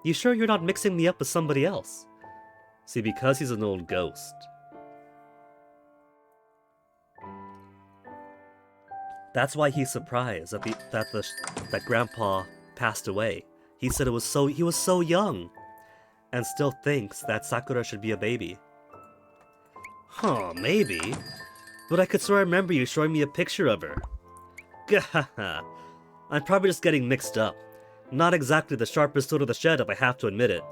You sure you're not mixing me up with somebody else? See, because he's an old ghost. That's why he's surprised that Grandpa passed away. He said he was so young, and still thinks that Sakura should be a baby. Huh, maybe. But I could swear I remember you showing me a picture of her. Gahaha. I'm probably just getting mixed up. Not exactly the sharpest tool of the shed, if I have to admit it.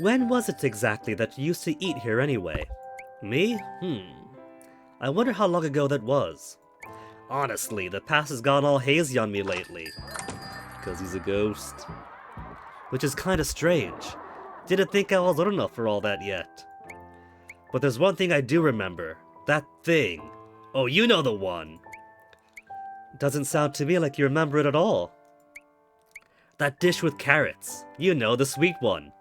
When was it exactly that you used to eat here anyway? Me? I wonder how long ago that was. Honestly, the past has gone all hazy on me lately. 'Cause he's a ghost. Which is kinda strange. Didn't think I was old enough for all that yet. But there's one thing I do remember. That thing. Oh, you know the one. Doesn't sound to me like you remember it at all. That dish with carrots. You know, the sweet one.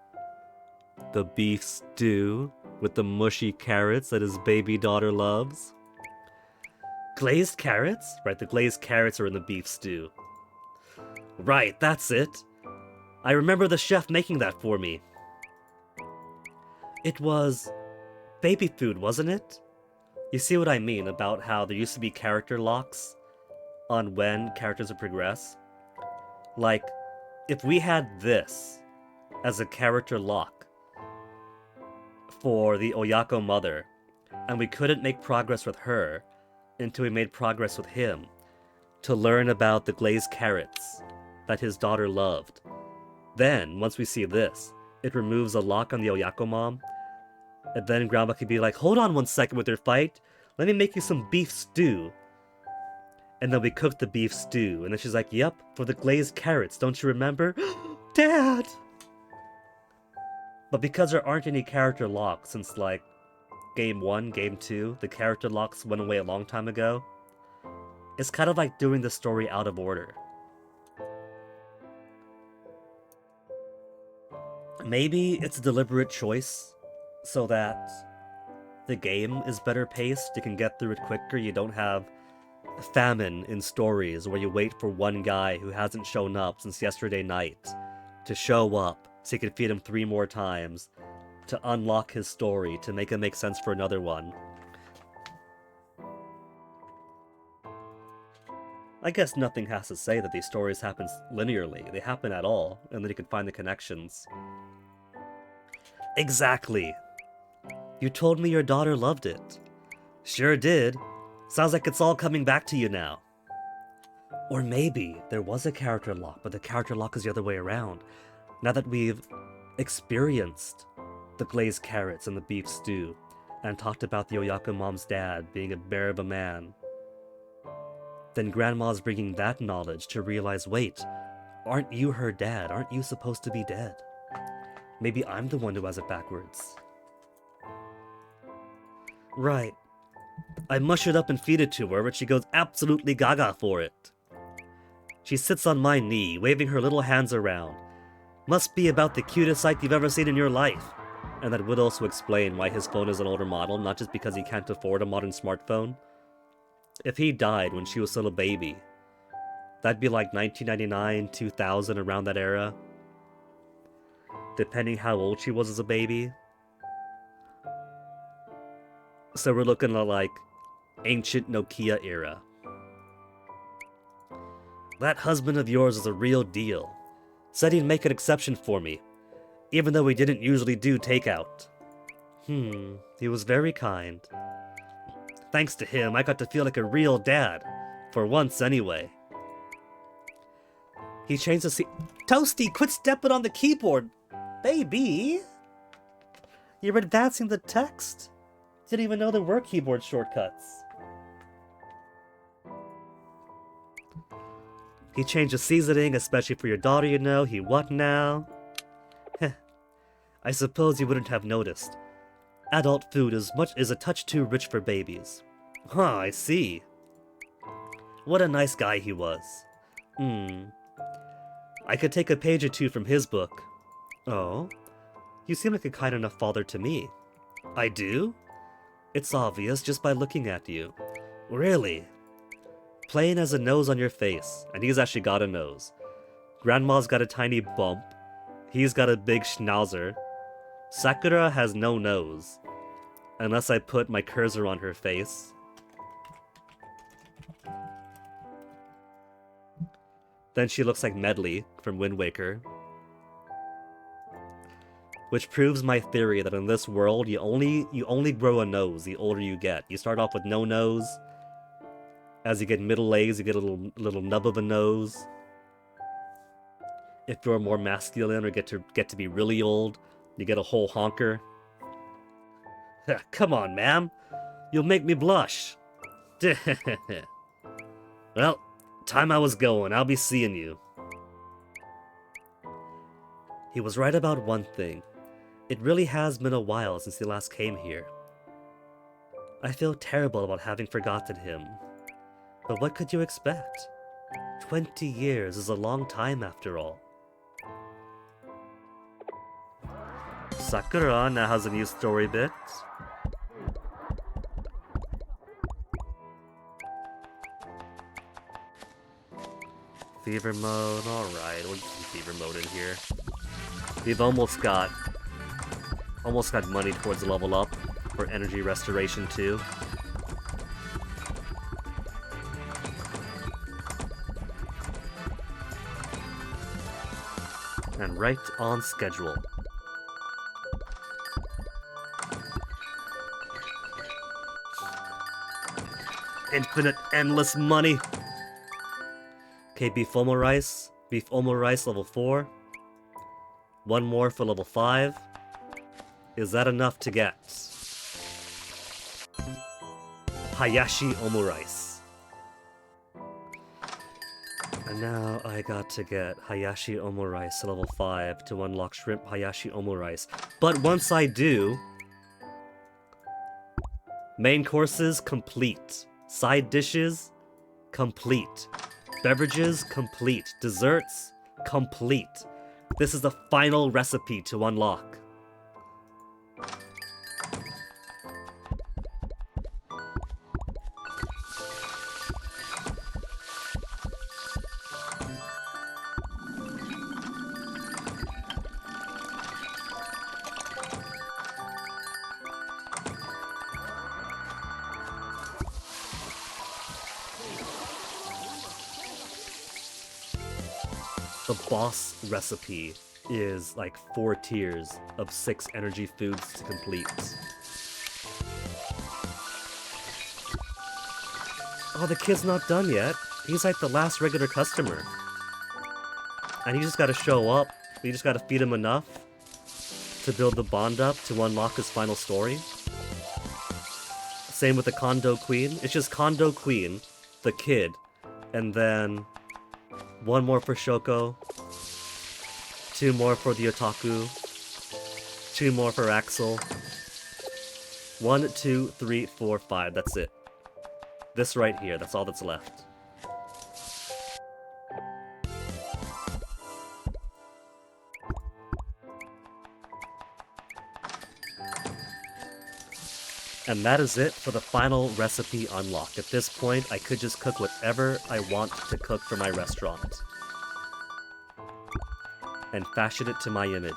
The beef stew with the mushy carrots that his baby daughter loves. Glazed carrots? Right, the glazed carrots are in the beef stew. Right, that's it. I remember the chef making that for me. It was baby food, wasn't it? You see what I mean about how there used to be character locks on when characters would progress? Like, if we had this as a character lock for the Oyako mother, and we couldn't make progress with her until we made progress with him to learn about the glazed carrots that his daughter loved. Then, once we see this, it removes a lock on the Oyako mom, and then Grandma could be like, hold on one second with your fight, let me make you some beef stew. And then we cooked the beef stew. And then she's like, yep, for the glazed carrots, don't you remember? Dad! But because there aren't any character locks since, like, Game 1, Game 2, the character locks went away a long time ago, it's kind of like doing the story out of order. Maybe it's a deliberate choice so that the game is better paced, you can get through it quicker, you don't have famine in stories where you wait for one guy who hasn't shown up since yesterday night to show up so you can feed him 3 more times to unlock his story to make it make sense for another one. I guess nothing has to say that these stories happen linearly. They happen at all, and then you can find the connections. Exactly. You told me your daughter loved it. Sure did. Sounds like it's all coming back to you now. Or maybe there was a character lock, but the character lock is the other way around. Now that we've experienced the glazed carrots and the beef stew, and talked about the Oyako mom's dad being a bear of a man, then Grandma's bringing that knowledge to realize, wait, aren't you her dad? Aren't you supposed to be dead? Maybe I'm the one who has it backwards. Right. I mush it up and feed it to her, but she goes absolutely gaga for it. She sits on my knee, waving her little hands around. Must be about the cutest sight you've ever seen in your life. And that would also explain why his phone is an older model, not just because he can't afford a modern smartphone. If he died when she was still a baby, that'd be like 1999, 2000, around that era. Depending how old she was as a baby. So we're looking at like ancient Nokia era. That husband of yours is a real deal. Said he'd make an exception for me, even though we didn't usually do takeout. He was very kind. Thanks to him, I got to feel like a real dad. For once, anyway. He changed the seat. Toasty, quit stepping on the keyboard! Baby! You're advancing the text. Didn't even know there were keyboard shortcuts. He changed the seasoning, especially for your daughter, you know. He what now? Heh. I suppose you wouldn't have noticed. Adult food is a touch too rich for babies. Huh, I see. What a nice guy he was. I could take a page or two from his book. Oh? You seem like a kind enough father to me. I do? It's obvious just by looking at you. Really? Plain as a nose on your face, and he's actually got a nose. Grandma's got a tiny bump. He's got a big schnauzer. Sakura has no nose. Unless I put my cursor on her face. Then she looks like Medley from Wind Waker. Which proves my theory that in this world, you only grow a nose the older you get. You start off with no nose. As you get middle-aged, you get a little nub of a nose. If you're more masculine or get to be really old, you get a whole honker. Come on, ma'am. You'll make me blush. Well, time I was going. I'll be seeing you. He was right about one thing. It really has been a while since he last came here. I feel terrible about having forgotten him. But what could you expect? 20 years is a long time after all. Sakura now has a new story bit. Fever mode, alright, we'll get some fever mode in here. We've almost got money towards the level up for energy restoration too. And right on schedule. Infinite, endless money! Okay, beef omo rice. Beef omo rice level 4. One more for level 5. Is that enough to get Hayashi omo rice? And now I got to get Hayashi Omurice to level 5 to unlock Shrimp Hayashi Omurice. But once I do... Main courses, complete. Side dishes, complete. Beverages, complete. Desserts, complete. This is the final recipe to unlock. The boss recipe is like 4 tiers of 6 energy foods to complete. Oh, the kid's not done yet. He's like the last regular customer. And you just gotta show up. You just gotta feed him enough to build the bond up to unlock his final story. Same with the Kondo Queen. It's just Kondo Queen, the kid, and then 1 more for Shoko, 2 more for the Otaku, 2 more for Axel. 1, 2, 3, 4, 5. That's it. This right here, that's all that's left. And that is it for the final recipe unlock. At this point, I could just cook whatever I want to cook for my restaurant. And fashion it to my image.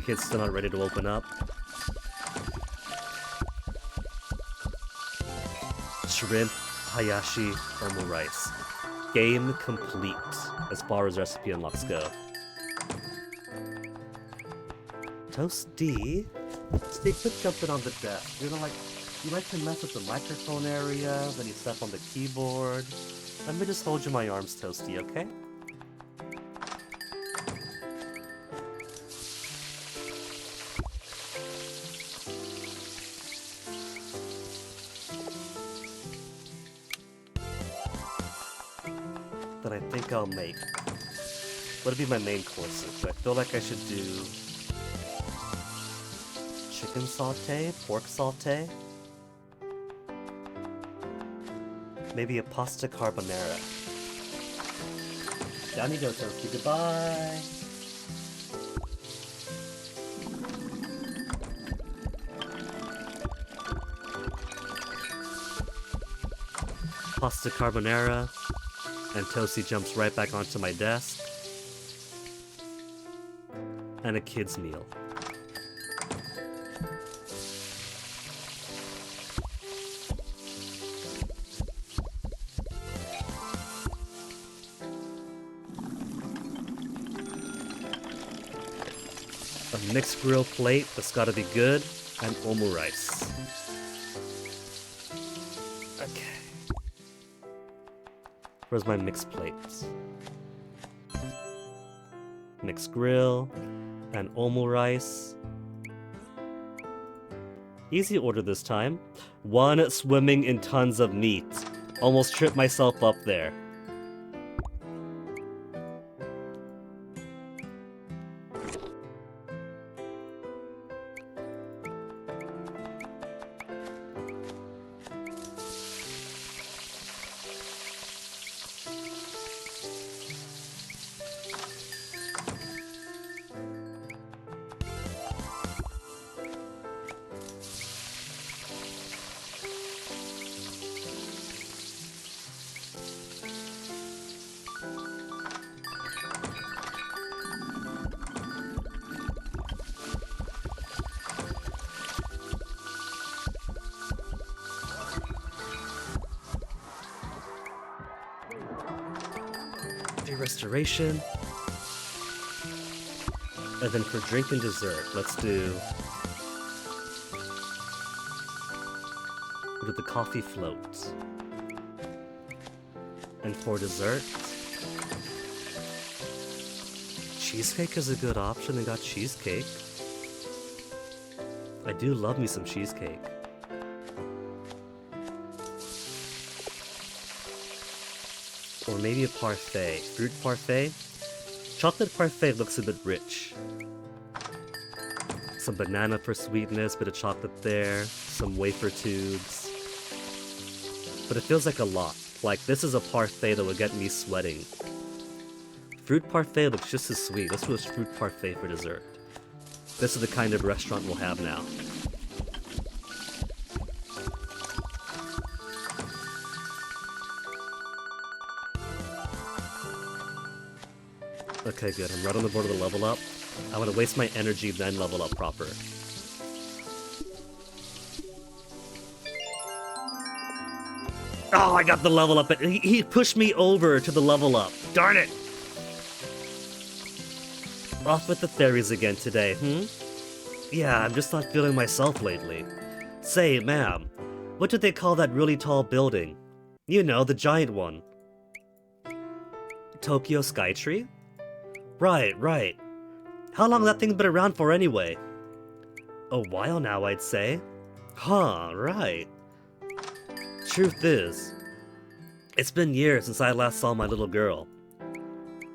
Kid's still not ready to open up. Shrimp Hayashi Omurice. Game complete, as far as recipe unlocks go. Toast D? Stay quick jumping on the desk. You like to mess with the microphone area, then you step on the keyboard. Let me just hold you my arms, Toasty, okay? Then I think I'll make... What'll be my main courses? I feel like I should do... chicken saute? Pork saute? Maybe a pasta carbonara. Down you go, Toasty. Goodbye! Pasta carbonara. And Toasty jumps right back onto my desk. And a kid's meal. A mixed grill plate that's gotta be good, and omurice. Okay. Where's my mixed plates? Mixed grill, and omurice. Easy order this time. 1 swimming in tons of meat. Almost tripped myself up there. Restoration. And then for drink and dessert, let's do... we'll do the coffee float. And for dessert... cheesecake is a good option. They got cheesecake. I do love me some cheesecake. Or maybe a parfait. Fruit parfait? Chocolate parfait looks a bit rich. Some banana for sweetness, bit of chocolate there, some wafer tubes. But it feels like a lot. Like, this is a parfait that would get me sweating. Fruit parfait looks just as sweet. Let's do a fruit parfait for dessert. This is the kind of restaurant we'll have now. Okay, good. I'm right on the board of the level up. I want to waste my energy, then level up proper. Oh, I got the level up. He pushed me over to the level up. Darn it! Off with the fairies again today, Yeah, I'm just not feeling myself lately. Say, ma'am, what did they call that really tall building? You know, the giant one. Tokyo Skytree? Right. How long has that thing been around for anyway? A while now, I'd say. Huh, right. Truth is, it's been years since I last saw my little girl.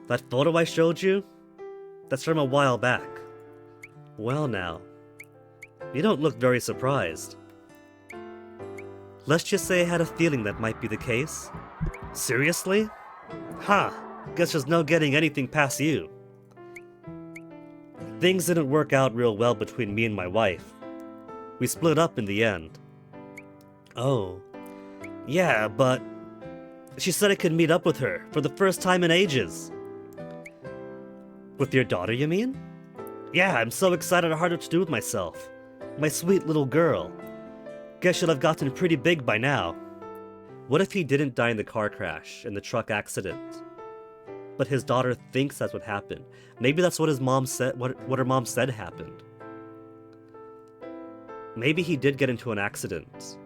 That photo I showed you? That's from a while back. Well now, you don't look very surprised. Let's just say I had a feeling that might be the case. Seriously? Huh, guess there's no getting anything past you. Things didn't work out real well between me and my wife. We split up in the end. Oh. Yeah, but she said I could meet up with her for the first time in ages. With your daughter, you mean? Yeah, I'm so excited I hard what to do with myself. My sweet little girl. Guess she'll have gotten pretty big by now. What if he didn't die in the car crash, in the truck accident? But his daughter thinks that's what happened. Maybe that's what his mom said, what her mom said happened. Maybe he did get into an accident,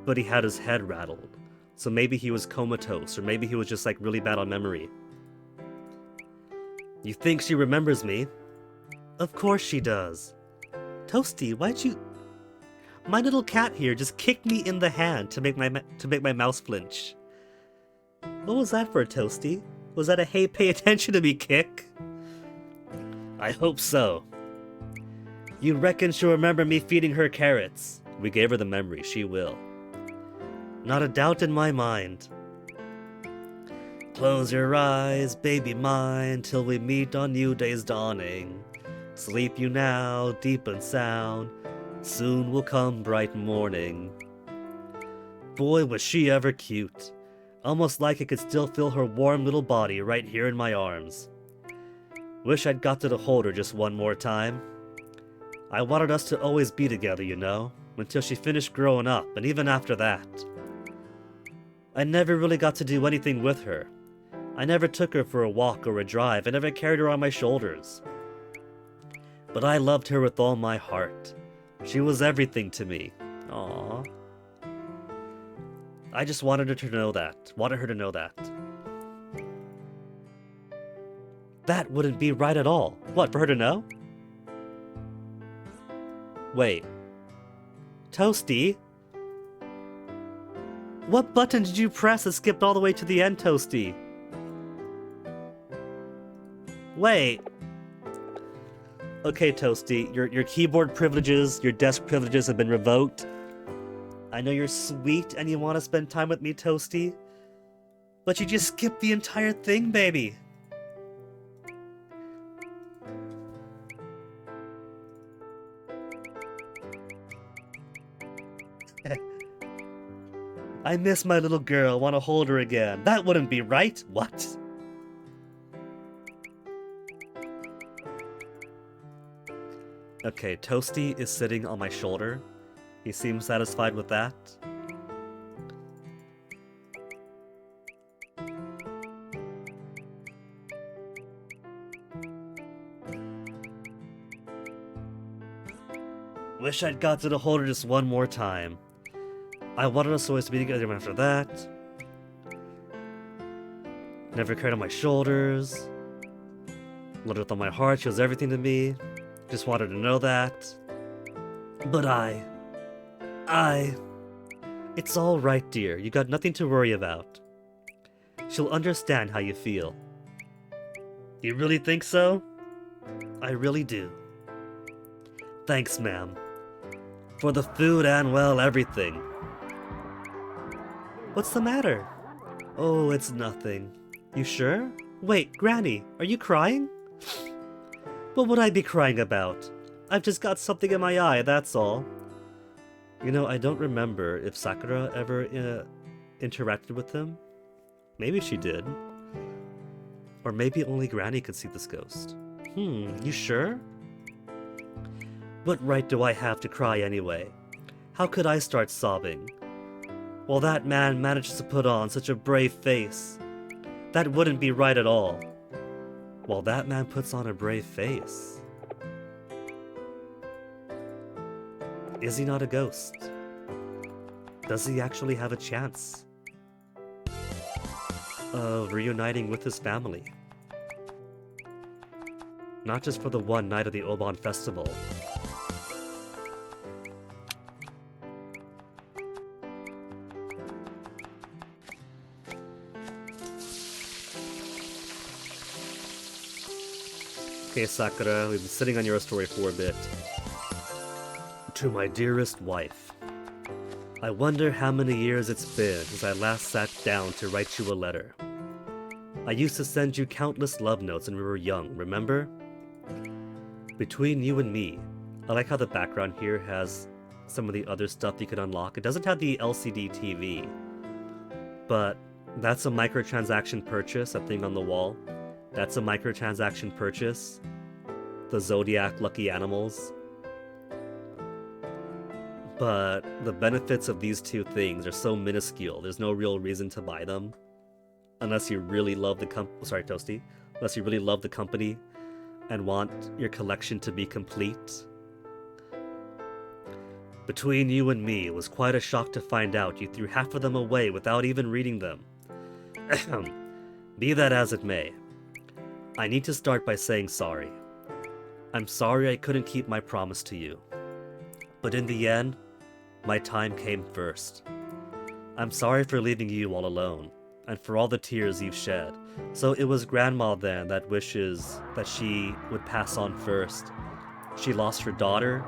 but he had his head rattled. So maybe he was comatose, or maybe he was just like really bad on memory. You think she remembers me? Of course she does. Toasty, why'd you... My little cat here just kicked me in the hand to make my mouse flinch. What was that for, Toasty? Was that a hey pay attention to me kick? I hope so. You reckon she'll remember me feeding her carrots? We gave her the memory, she will. Not a doubt in my mind. Close your eyes, baby mine, till we meet on new day's dawning. Sleep you now, deep and sound, soon will come bright morning. Boy, was she ever cute. Almost like I could still feel her warm little body right here in my arms. Wish I'd got to hold her just one more time. I wanted us to always be together, you know, until she finished growing up, and even after that. I never really got to do anything with her. I never took her for a walk or a drive. I never carried her on my shoulders. But I loved her with all my heart. She was everything to me. Aww. I just wanted her to know that. That wouldn't be right at all. What, for her to know? Wait. Toasty? What button did you press that skipped all the way to the end, Toasty? Wait. Okay, Toasty, your keyboard privileges, your desk privileges have been revoked. I know you're sweet and you want to spend time with me, Toasty, but you just skipped the entire thing, baby. I miss my little girl, want to hold her again. That wouldn't be right. What? Okay, Toasty is sitting on my shoulder. He seems satisfied with that. Wish I'd got to hold her just one more time. I wanted us always to be together after that. Never carried on my shoulders. Let with all my heart, she was everything to me. Just wanted to know that. But It's all right, dear. You got nothing to worry about. She'll understand how you feel. You really think so? I really do. Thanks, ma'am. For the food and, well, everything. What's the matter? Oh, it's nothing. You sure? Wait, Granny, are you crying? What would I be crying about? I've just got something in my eye, that's all. You know, I don't remember if Sakura ever interacted with him. Maybe she did. Or maybe only Granny could see this ghost. You sure? What right do I have to cry anyway? How could I start sobbing? Well, that man managed to put on such a brave face. That wouldn't be right at all. Well, that man puts on a brave face. Is he not a ghost? Does he actually have a chance of reuniting with his family? Not just for the one night of the Obon Festival. Okay, Sakura, we've been sitting on your story for a bit. To my dearest wife, I wonder how many years it's been since I last sat down to write you a letter. I used to send you countless love notes when we were young, remember? Between you and me, I like how the background here has some of the other stuff you can unlock. It doesn't have the LCD TV, but that's a microtransaction purchase, that thing on the wall. That's a microtransaction purchase. The Zodiac Lucky Animals. But the benefits of these two things are so minuscule, there's no real reason to buy them. Unless you really love the Toasty. Unless you really love the company and want your collection to be complete. Between you and me, it was quite a shock to find out you threw half of them away without even reading them. Be that as it may, I need to start by saying sorry. I'm sorry I couldn't keep my promise to you. But in the end, my time came first. I'm sorry for leaving you all alone, and for all the tears you've shed. So it was Grandma then that wishes that she would pass on first. She lost her daughter.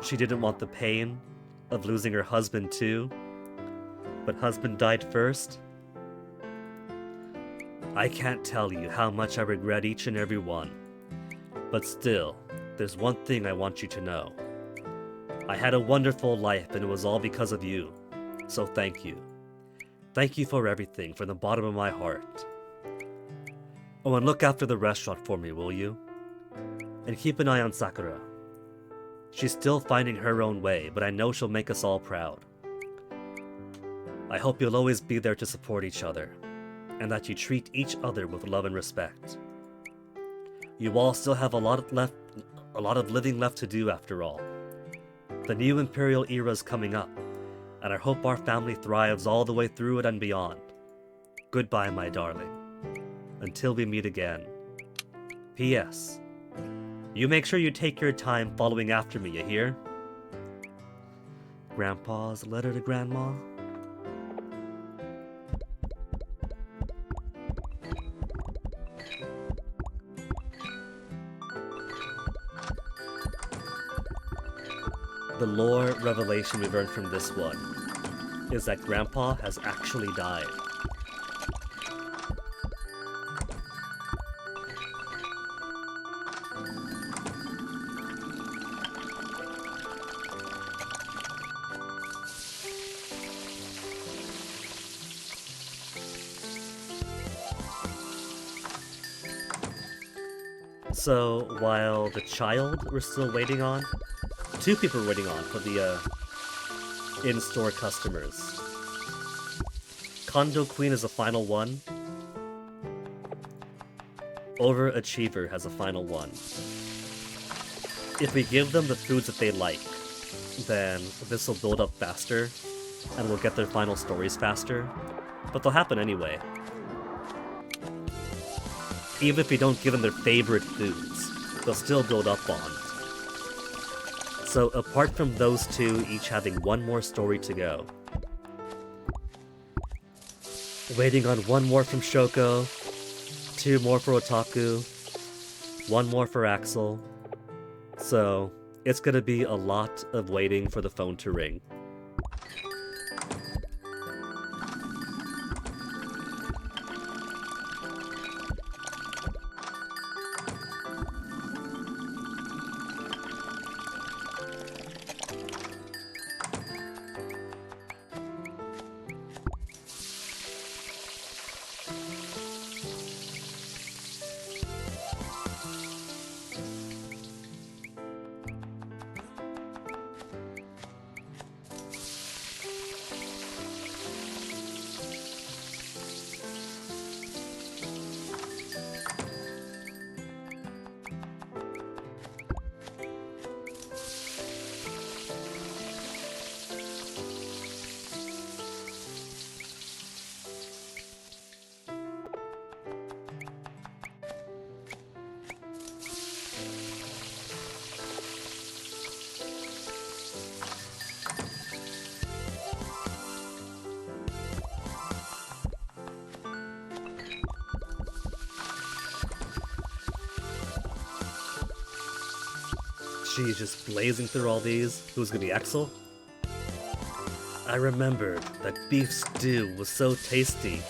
She didn't want the pain of losing her husband too. But husband died first. I can't tell you how much I regret each and every one. But still, there's one thing I want you to know. I had a wonderful life and it was all because of you. So thank you. Thank you for everything from the bottom of my heart. Oh, and look after the restaurant for me, will you? And keep an eye on Sakura. She's still finding her own way, but I know she'll make us all proud. I hope you'll always be there to support each other, and that you treat each other with love and respect. You all still have a lot of living left to do after all. The new Imperial era's coming up, and I hope our family thrives all the way through it and beyond. Goodbye, my darling. Until we meet again. P.S. You make sure you take your time following after me, you hear? Grandpa's letter to Grandma? The lore revelation we learned from this one is that Grandpa has actually died. So, while the child we're still waiting on, two people are waiting on for the in-store customers. Kondo Queen is the final one. Overachiever has a final one. If we give them the foods that they like, then this will build up faster, and we'll get their final stories faster. But they'll happen anyway. Even if you don't give them their favorite foods, they'll still build up bond. So apart from those two each having one more story to go, waiting on one more from Shoko, two more for Otaku, one more for Axel. So it's gonna be a lot of waiting for the phone to ring. She's just blazing through all these. Who's gonna be Axel? I remembered that beef stew was so tasty.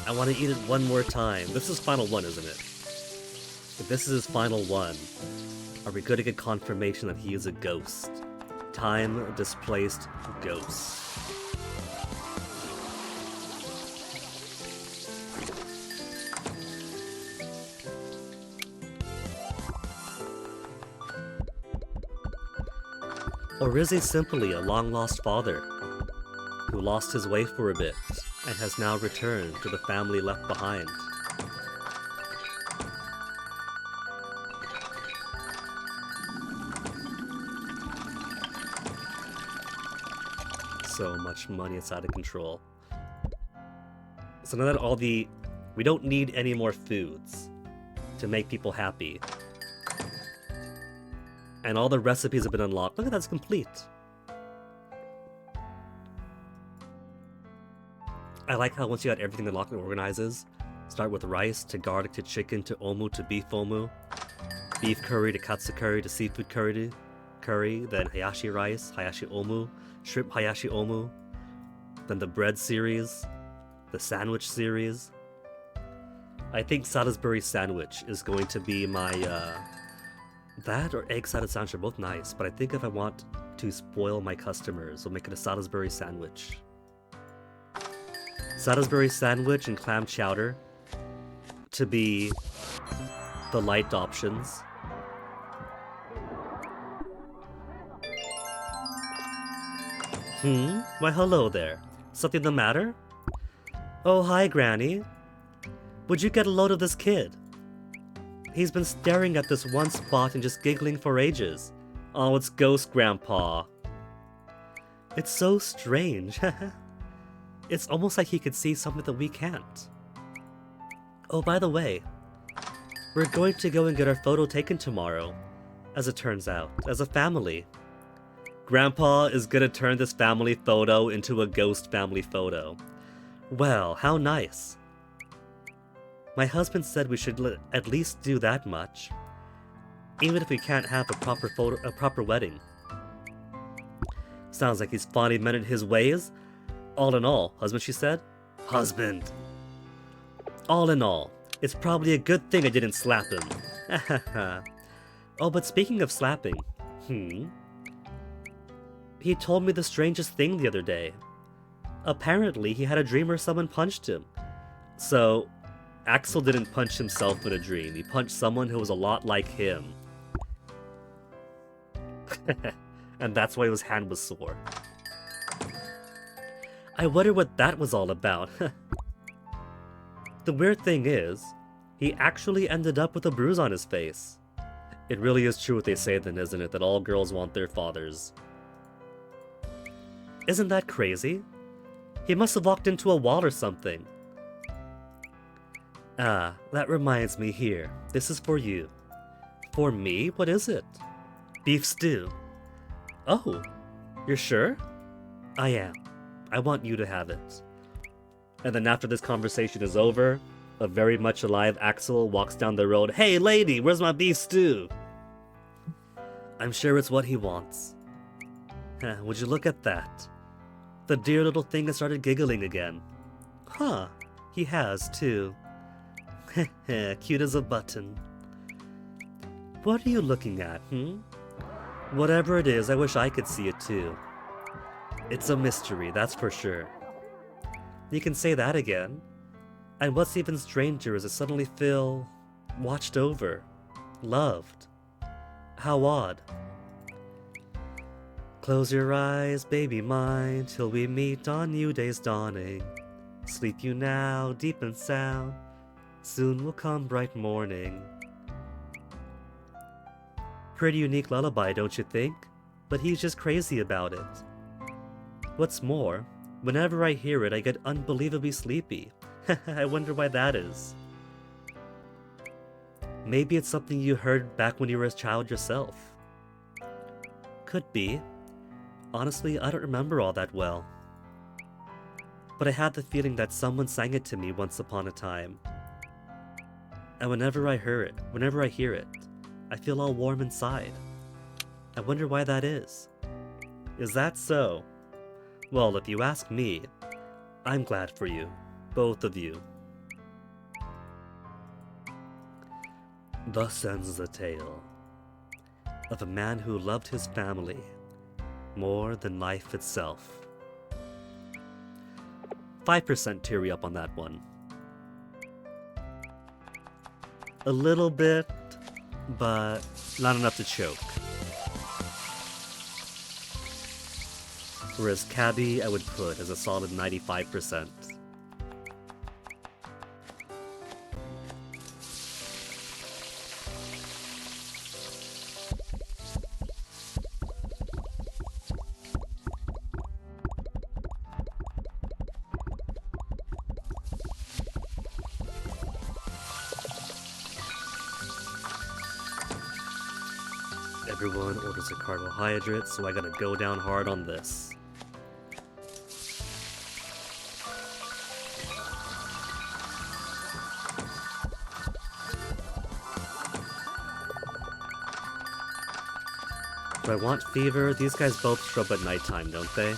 I want to eat it one more time. This is final one, isn't it? If this is his final one, are we going to get confirmation that he is a ghost? Time-displaced ghost. Or is he simply a long-lost father, who lost his way for a bit, and has now returned to the family left behind? So much money, it's out of control. So now that we don't need any more foods to make people happy. And all the recipes have been unlocked. Look at that, it's complete. I like how once you got everything unlocked, it organizes. Start with rice, to garlic, to chicken, to omu, to beef omu. Beef curry, to katsu curry, to seafood curry, then hayashi rice, hayashi omu, shrimp hayashi omu. Then the bread series, the sandwich series. I think Salisbury sandwich is going to be my, that or egg salad sandwich are both nice, but I think if I want to spoil my customers, I'll make it a Salisbury sandwich. Salisbury sandwich and clam chowder to be the light options. Why hello there. Something the matter? Oh, hi, Granny. Would you get a load of this kid? He's been staring at this one spot and just giggling for ages. Oh, it's Ghost Grandpa. It's so strange. It's almost like he could see something that we can't. Oh, by the way, we're going to go and get our photo taken tomorrow, as it turns out, as a family. Grandpa is gonna turn this family photo into a ghost family photo. Well, how nice. My husband said we should at least do that much, even if we can't have a proper wedding. Sounds like he's finally mended his ways. All in all, husband, she said. Husband. All in all, it's probably a good thing I didn't slap him. Oh, but speaking of slapping, he told me the strangest thing the other day. Apparently, he had a dream where someone punched him. So, Axel didn't punch himself in a dream. He punched someone who was a lot like him. And that's why his hand was sore. I wonder what that was all about. The weird thing is, he actually ended up with a bruise on his face. It really is true what they say then, isn't it? That all girls want their fathers. Isn't that crazy? He must have walked into a wall or something. Ah, that reminds me here. This is for you. For me? What is it? Beef stew. Oh, you're sure? I am. I want you to have it. And then after this conversation is over, a very much alive Axel walks down the road. Hey lady, where's my beef stew? I'm sure it's what he wants. Would you look at that? The dear little thing has started giggling again. Huh, he has too. Cute as a button. What are you looking at, Whatever it is, I wish I could see it too. It's a mystery, that's for sure. You can say that again. And what's even stranger is to suddenly feel watched over, loved. How odd. Close your eyes, baby mine, till we meet on new day's dawning. Sleep you now, deep and sound. Soon will come bright morning. Pretty unique lullaby, don't you think? But he's just crazy about it. What's more, whenever I hear it, I get unbelievably sleepy. I wonder why that is. Maybe it's something you heard back when you were a child yourself. Could be. Honestly, I don't remember all that well. But I had the feeling that someone sang it to me once upon a time. And whenever I hear it, I feel all warm inside. I wonder why that is. Is that so? Well, if you ask me, I'm glad for you, both of you. Thus ends the tale of a man who loved his family more than life itself. 5% teary up on that one. A little bit, but not enough to choke. Whereas Cabby, I would put as a solid 95%. Everyone orders a carbohydrate, so I gotta go down hard on this. Do I want fever? These guys both show up at nighttime, don't they?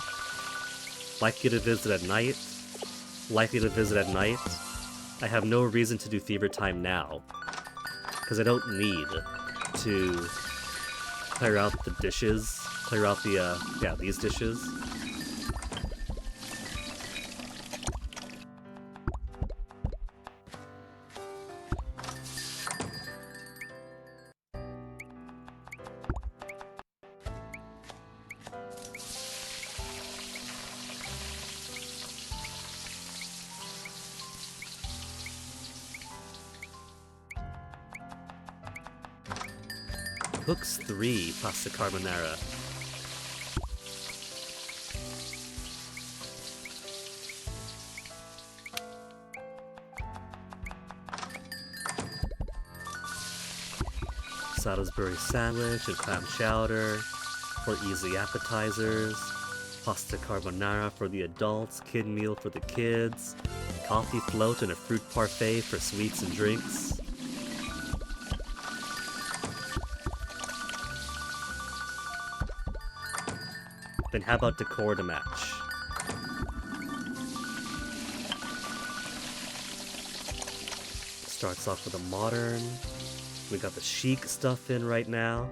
Likely to visit at night. Likely to visit at night. I have no reason to do fever time now, because I don't need to clear out the dishes. Clear out the, these dishes. Hooks 3, pasta carbonara. Salisbury sandwich and clam chowder for easy appetizers. Pasta carbonara for the adults, kid meal for the kids. Coffee float and a fruit parfait for sweets and drinks. Then how about decor to match? Starts off with a modern. We got the chic stuff in right now.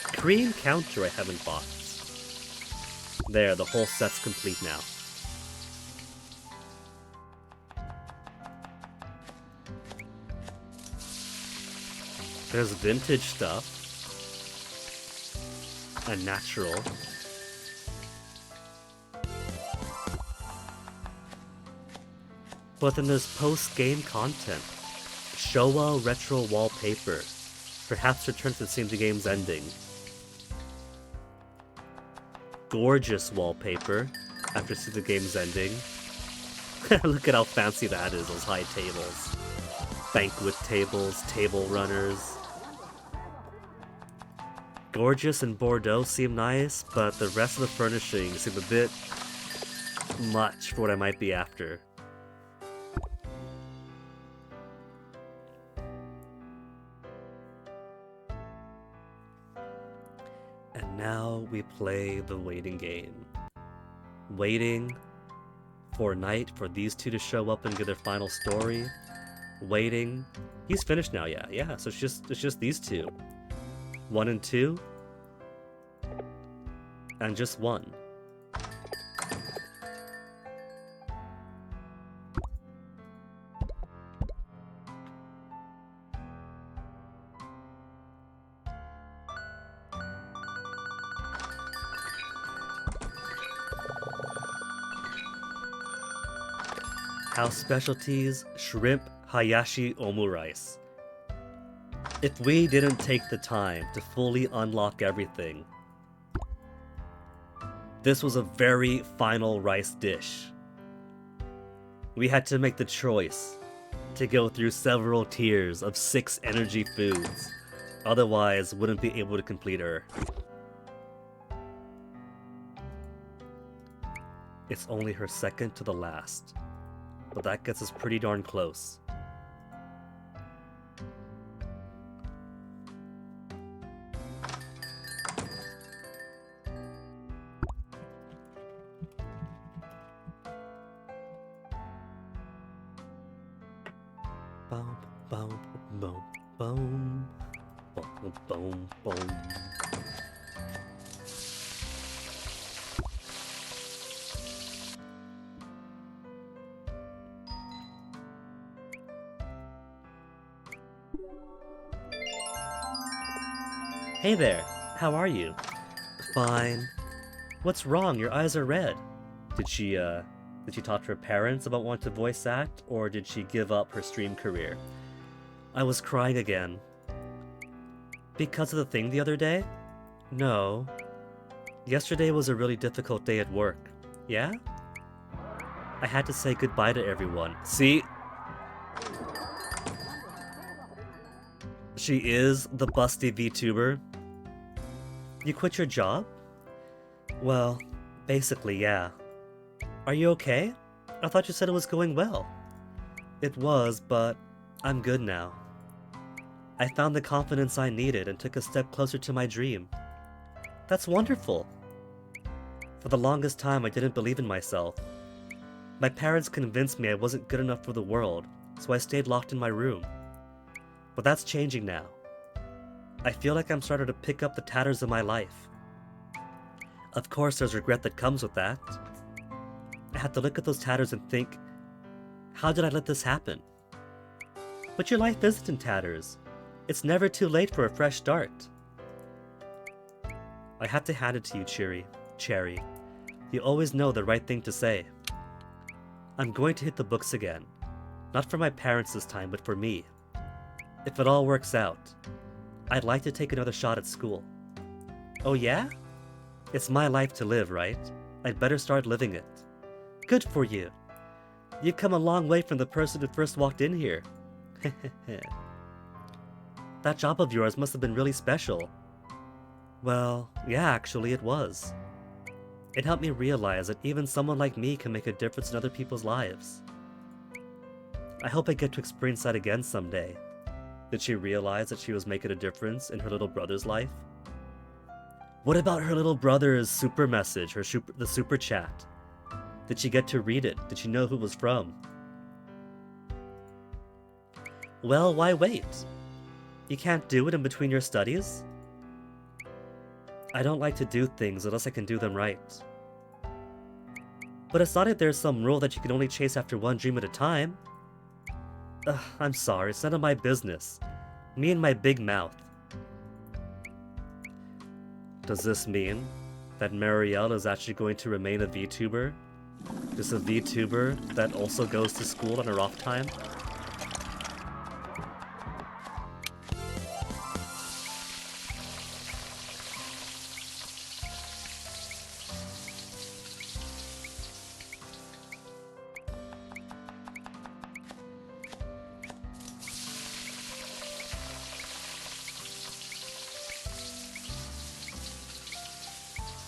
Cream counter I haven't bought. There, the whole set's complete now. There's vintage stuff. And natural. But then there's post-game content. Showa retro wallpaper. Perhaps return to see the game's ending. Gorgeous wallpaper. after seeing the game's ending. Look at how fancy that is, those high tables. Banquet tables, table runners. Gorgeous and Bordeaux seem nice, but the rest of the furnishings seem a bit much for what I might be after. And now we play the waiting game. Waiting for night for these two to show up and get their final story. Waiting. He's finished now, yeah. So it's just these two. 1 and 2. And just 1. House specialties, shrimp hayashi omurice. If we didn't take the time to fully unlock everything, this was a very final rice dish. We had to make the choice to go through several tiers of 6 energy foods, otherwise wouldn't be able to complete her. It's only her second to the last, but that gets us pretty darn close. Boom, boom, boom, boom, boom, boom, boom. Hey there, how are you? Fine. What's wrong? Your eyes are red. Did she talk to her parents about wanting to voice act, or did she give up her stream career? I was crying again. Because of the thing the other day? No. Yesterday was a really difficult day at work. Yeah? I had to say goodbye to everyone. See? She is the busty VTuber. You quit your job? Well, basically, yeah. Are you okay? I thought you said it was going well. It was, but I'm good now. I found the confidence I needed and took a step closer to my dream. That's wonderful. For the longest time, I didn't believe in myself. My parents convinced me I wasn't good enough for the world, so I stayed locked in my room. But that's changing now. I feel like I'm starting to pick up the tatters of my life. Of course, there's regret that comes with that. I had to look at those tatters and think, how did I let this happen? But your life isn't in tatters. It's never too late for a fresh start. I have to hand it to you, Cherry. You always know the right thing to say. I'm going to hit the books again. Not for my parents this time, but for me. If it all works out, I'd like to take another shot at school. Oh yeah? It's my life to live, right? I'd better start living it. Good for you. You've come a long way from the person who first walked in here. That job of yours must have been really special. Well, yeah, actually it was. It helped me realize that even someone like me can make a difference in other people's lives. I hope I get to experience that again someday. Did she realize that she was making a difference in her little brother's life? What about her little brother's super message, the super chat? Did she get to read it? Did she know who it was from? Well, why wait? You can't do it in between your studies? I don't like to do things unless I can do them right. But it's not like there's some rule that you can only chase after one dream at a time. I'm sorry, it's none of my business. Me and my big mouth. Does this mean that Marielle is actually going to remain a VTuber? Just a VTuber that also goes to school on her off time?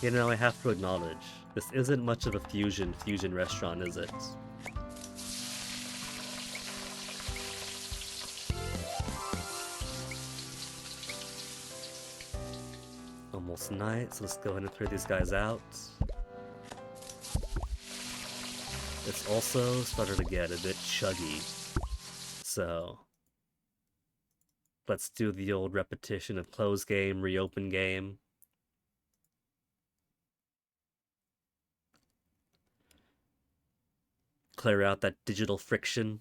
You know, I have to acknowledge, this isn't much of a fusion restaurant, is it? Almost night, so let's go ahead and clear these guys out. It's also started to get a bit chuggy, so let's do the old repetition of close game, reopen game. Clear out that digital friction.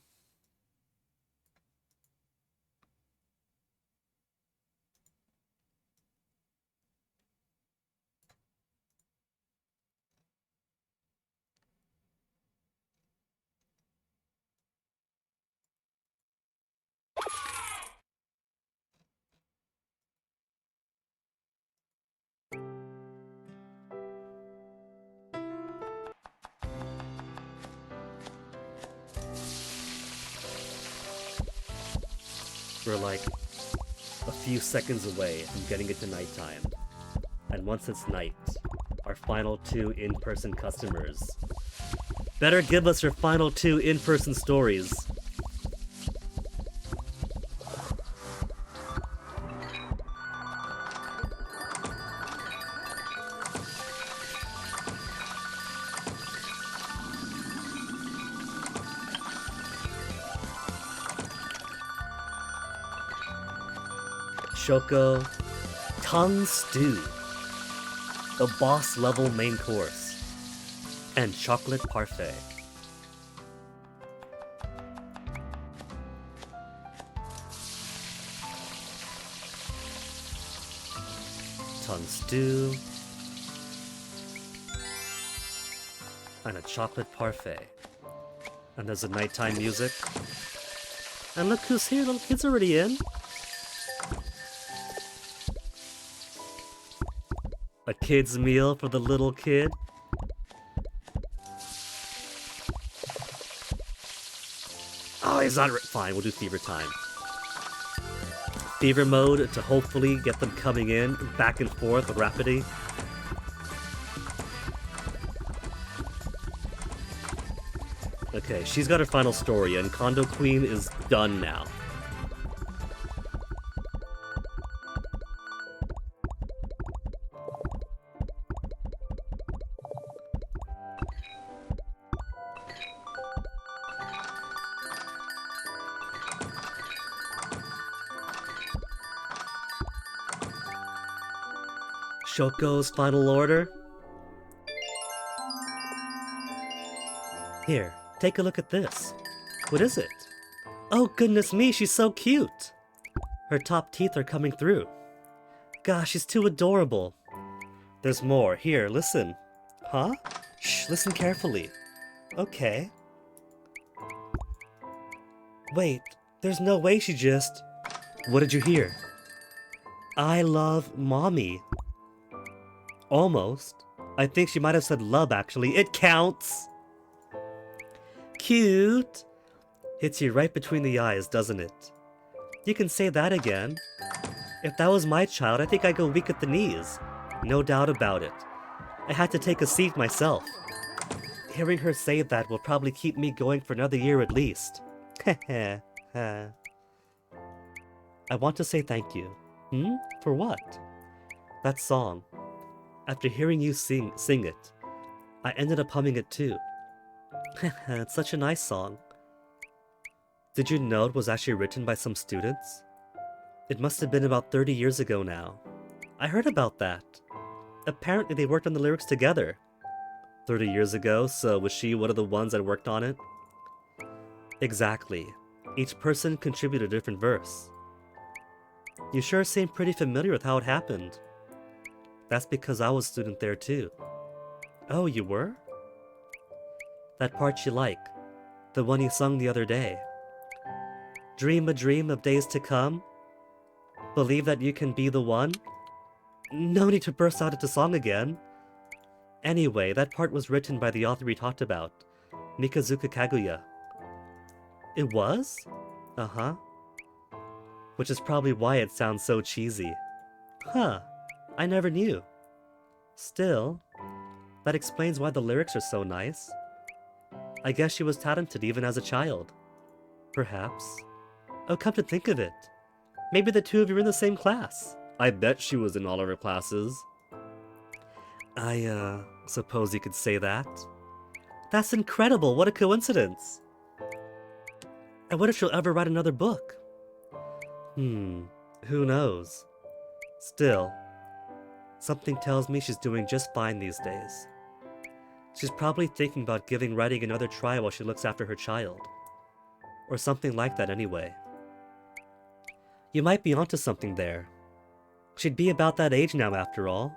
We're like a few seconds away from getting it to nighttime. And once it's night, our final 2 in-person customers better give us your final 2 in-person stories. Shoko Tongue Stew, the boss level main course, and chocolate parfait. Tongue stew, and a chocolate parfait. And there's a nighttime music. And look who's here, little kid's already in. A kid's meal for the little kid. Oh, he's not fine, we'll do fever time. Fever mode to hopefully get them coming in back and forth rapidly. Okay, she's got her final story, and Condo Queen is done now. Shoko's final order? Here, take a look at this. What is it? Oh goodness me, she's so cute! Her top teeth are coming through. Gosh, she's too adorable. There's more. Here, listen. Huh? Shh, listen carefully. Okay. Wait, there's no way she just... What did you hear? I love mommy. Almost. I think she might have said love, actually. It counts! Cute! Hits you right between the eyes, doesn't it? You can say that again. If that was my child, I think I'd go weak at the knees. No doubt about it. I had to take a seat myself. Hearing her say that will probably keep me going for another year at least. Heh. I want to say thank you. For what? That song. After hearing you sing it, I ended up humming it too. It's such a nice song. Did you know it was actually written by some students? It must have been about 30 years ago now. I heard about that. Apparently they worked on the lyrics together. 30 years ago, so was she one of the ones that worked on it? Exactly. Each person contributed a different verse. You sure seem pretty familiar with how it happened. That's because I was a student there too. Oh, you were? That part you like. The one you sung the other day. Dream a dream of days to come? Believe that you can be the one? No need to burst out into song again. Anyway, that part was written by the author we talked about, Mikazuka Kaguya. It was? Uh-huh. Which is probably why it sounds so cheesy. Huh. I never knew. Still, that explains why the lyrics are so nice. I guess she was talented even as a child. Perhaps. Oh, come to think of it, maybe the two of you are in the same class. I bet she was in all of her classes. I suppose you could say that. That's incredible, what a coincidence. I wonder if she'll ever write another book. Who knows? Still, something tells me she's doing just fine these days. She's probably thinking about giving writing another try while she looks after her child. Or something like that anyway. You might be onto something there. She'd be about that age now after all.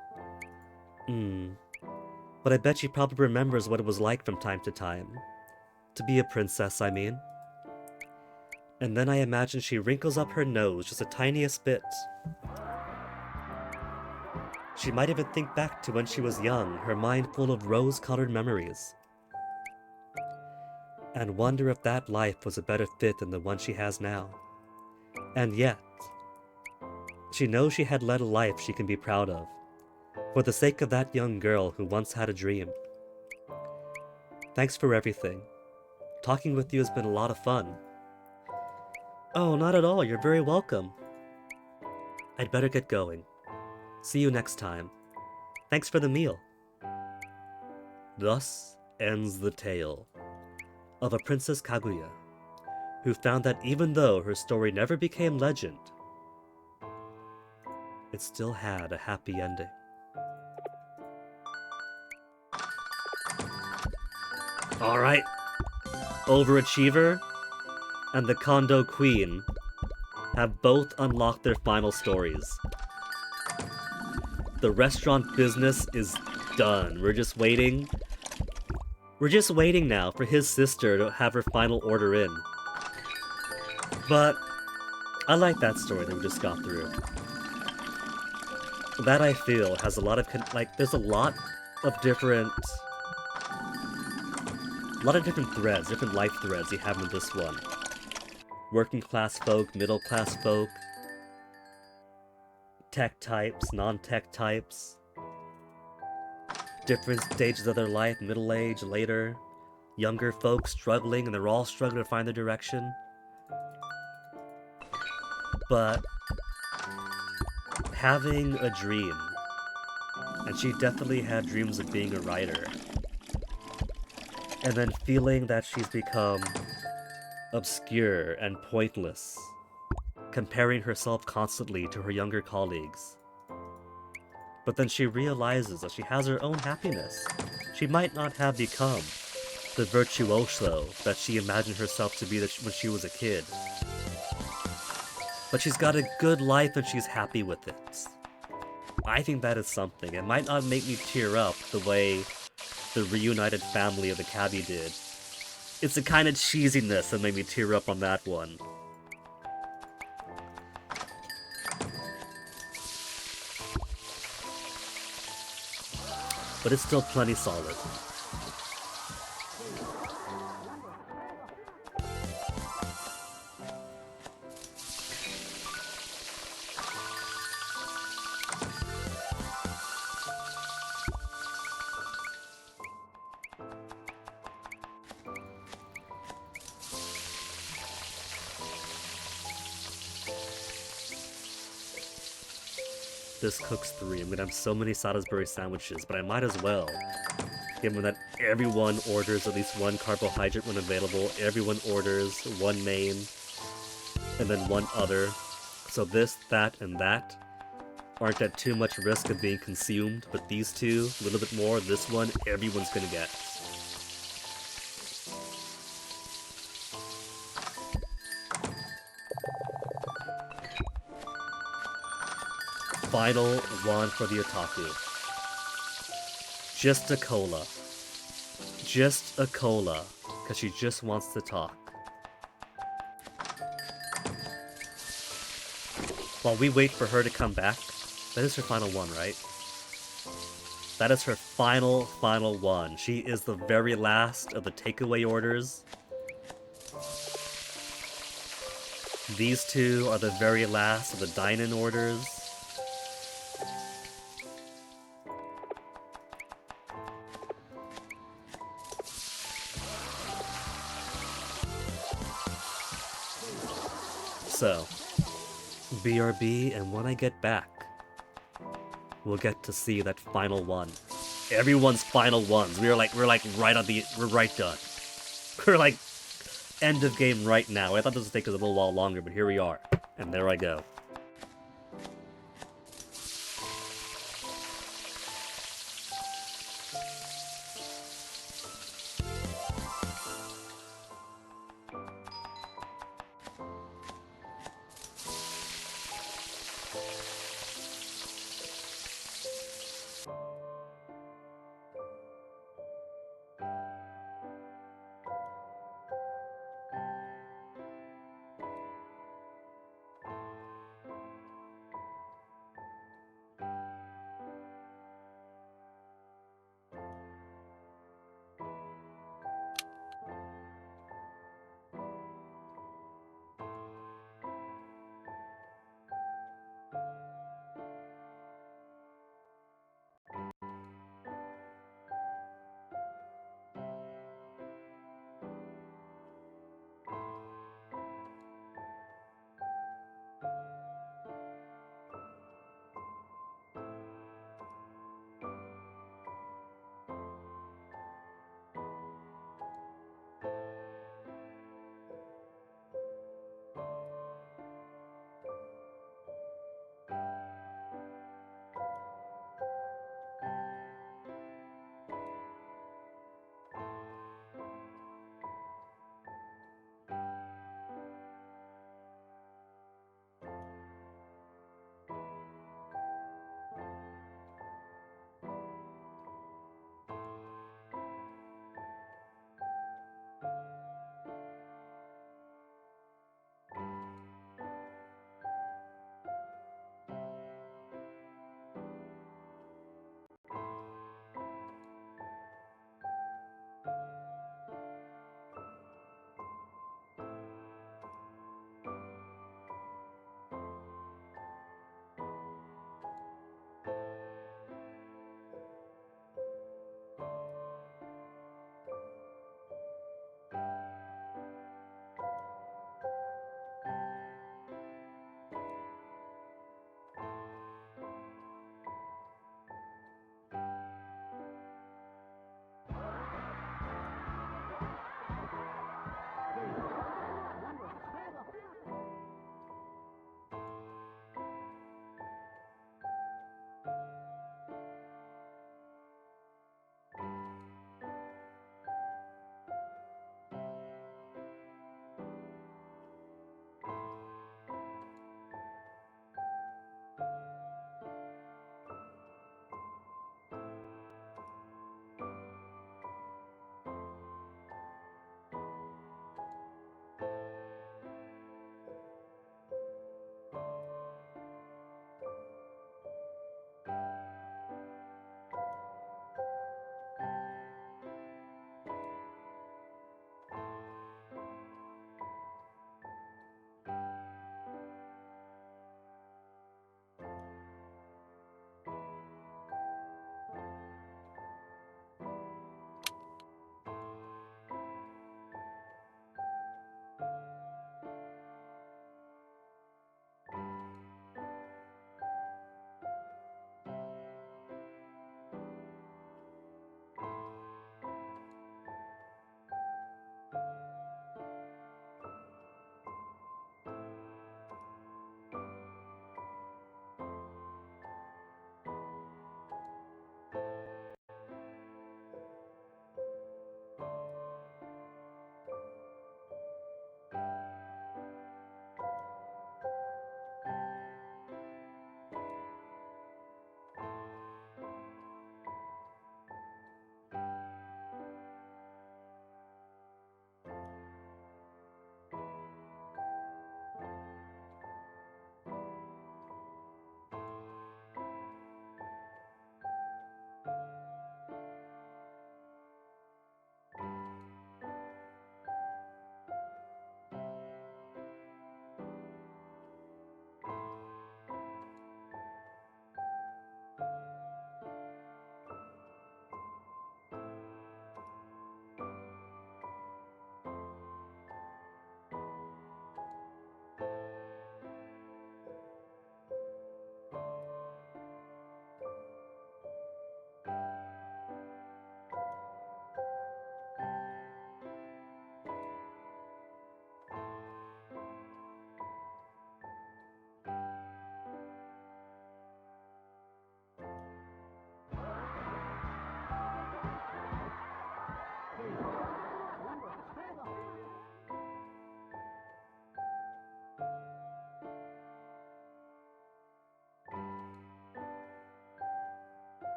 But I bet she probably remembers what it was like from time to time. To be a princess, I mean. And then I imagine she wrinkles up her nose just the tiniest bit. She might even think back to when she was young, her mind full of rose-colored memories. And wonder if that life was a better fit than the one she has now. And yet, she knows she had led a life she can be proud of, for the sake of that young girl who once had a dream. Thanks for everything. Talking with you has been a lot of fun. Oh, not at all, you're very welcome. I'd better get going. See you next time. Thanks for the meal. Thus ends the tale of a Princess Kaguya, who found that even though her story never became legend, it still had a happy ending. Alright, Overachiever and the Kondo Queen have both unlocked their final stories. The restaurant business is done. We're just waiting now for his sister to have her final order in. But I like that story that we just got through. That, I feel, has a lot of there's a lot of different threads, different life threads you have in this one. Working class folk, middle class folk, tech types, non-tech types, different stages of their life, middle age, later, younger folks struggling, and they're all struggling to find their direction. But having a dream, and she definitely had dreams of being a writer, and then feeling that she's become obscure and pointless, comparing herself constantly to her younger colleagues. But then she realizes that she has her own happiness. She might not have become the virtuoso that she imagined herself to be when she was a kid. But she's got a good life and she's happy with it. I think that is something. It might not make me tear up the way the reunited family of the cabbie did. It's the kind of cheesiness that made me tear up on that one. But it's still plenty solid. This cooks 3. I'm gonna have so many Salisbury sandwiches, but I might as well. Given that everyone orders at least one carbohydrate when available, everyone orders one main, and then one other. So this, that, and that aren't at too much risk of being consumed, but these two, a little bit more, this one, everyone's gonna get. Final one for the otaku. Just a cola. Just a cola, because she just wants to talk. While we wait for her to come back, that is her final one, right? That is her final one. She is the very last of the takeaway orders. These two are the very last of the dine-in orders. So, BRB, and when I get back, we'll get to see that final one. Everyone's final ones. We're right on the, we're right done. We're like, end of game right now. I thought this would take us a little while longer, but here we are. And there I go.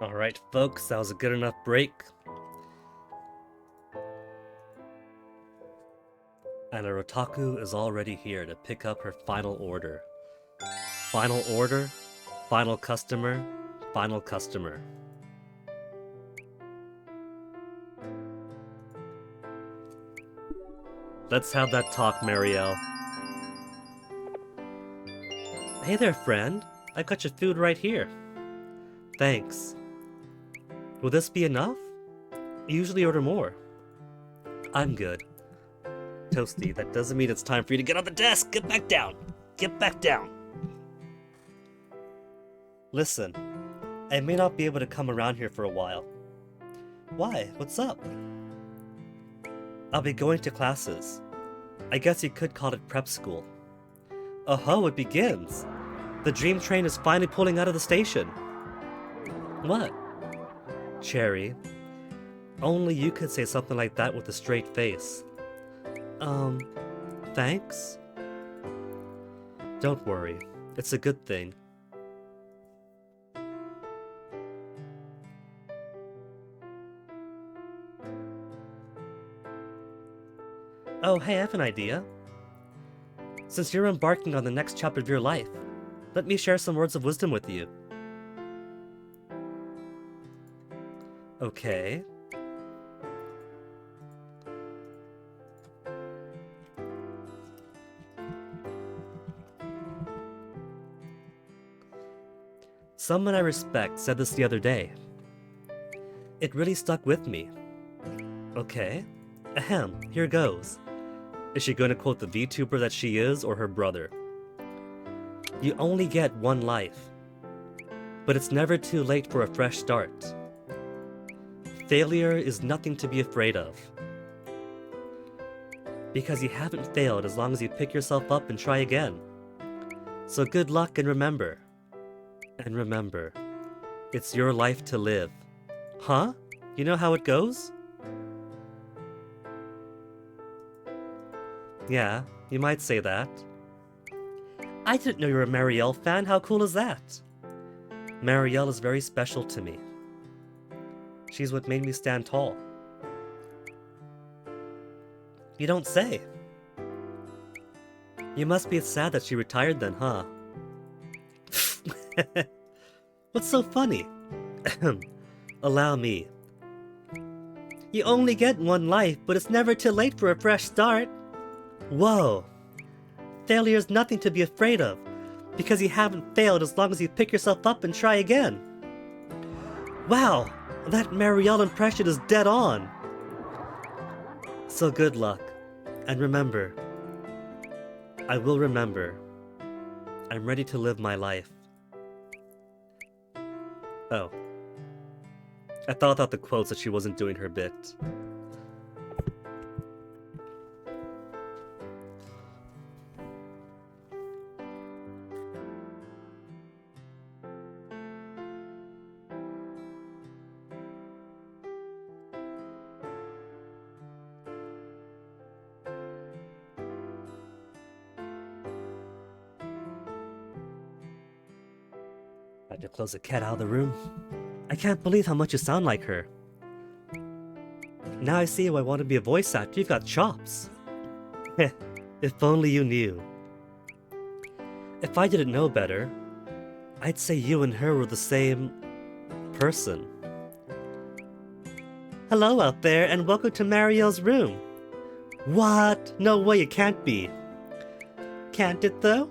Alright, folks, that was a good enough break. And our otaku is already here to pick up her final order. Final order, final customer, final customer. Let's have that talk, Marielle. Hey there, friend. I got your food right here. Thanks. Will this be enough? I usually order more. I'm good. Toasty, that doesn't mean it's time for you to get on the desk! Get back down! Get back down! Listen, I may not be able to come around here for a while. Why? What's up? I'll be going to classes. I guess you could call it prep school. Oh-ho, it begins! The dream train is finally pulling out of the station. What? Cherry, only you could say something like that with a straight face. Thanks? Don't worry, it's a good thing. Oh, hey, I have an idea. Since you're embarking on the next chapter of your life, let me share some words of wisdom with you. Okay. Someone I respect said this the other day. It really stuck with me. Okay. Ahem, here goes. Is she going to quote the VTuber that she is, or her brother? You only get one life. But it's never too late for a fresh start. Failure is nothing to be afraid of. Because you haven't failed as long as you pick yourself up and try again. So good luck and remember. And remember, it's your life to live. Huh? You know how it goes? Yeah, you might say that. I didn't know you were a Marielle fan. How cool is that? Marielle is very special to me. She's what made me stand tall. You don't say. You must be sad that she retired then, huh? What's so funny? Allow me. You only get one life, but it's never too late for a fresh start. Whoa. Failure's nothing to be afraid of, because you haven't failed as long as you pick yourself up and try again. Wow, that Marielle impression is dead on. So good luck, and remember, I will remember. I'm ready to live my life. Oh. I thought out the quotes that she wasn't doing her bit. I had to close the cat out of the room. I can't believe how much you sound like her. Now I see why I want to be a voice actor. You've got chops. If only you knew. If I didn't know better, I'd say you and her were the same person. Hello out there, and welcome to Marielle's room. What? No way, it can't be. Can't it though?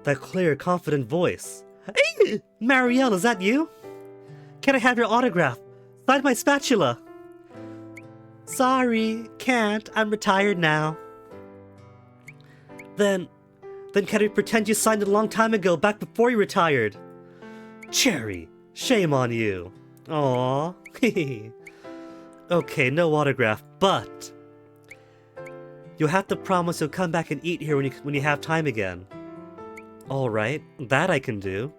That clear, confident voice. Hey, Marielle, is that you? Can I have your autograph? Sign my spatula. Sorry, can't. I'm retired now. Then can we pretend you signed it a long time ago, back before you retired? Cherry, shame on you. Aww. Okay, no autograph, but you'll have to promise you'll come back and eat here when you have time again. Alright, that I can do.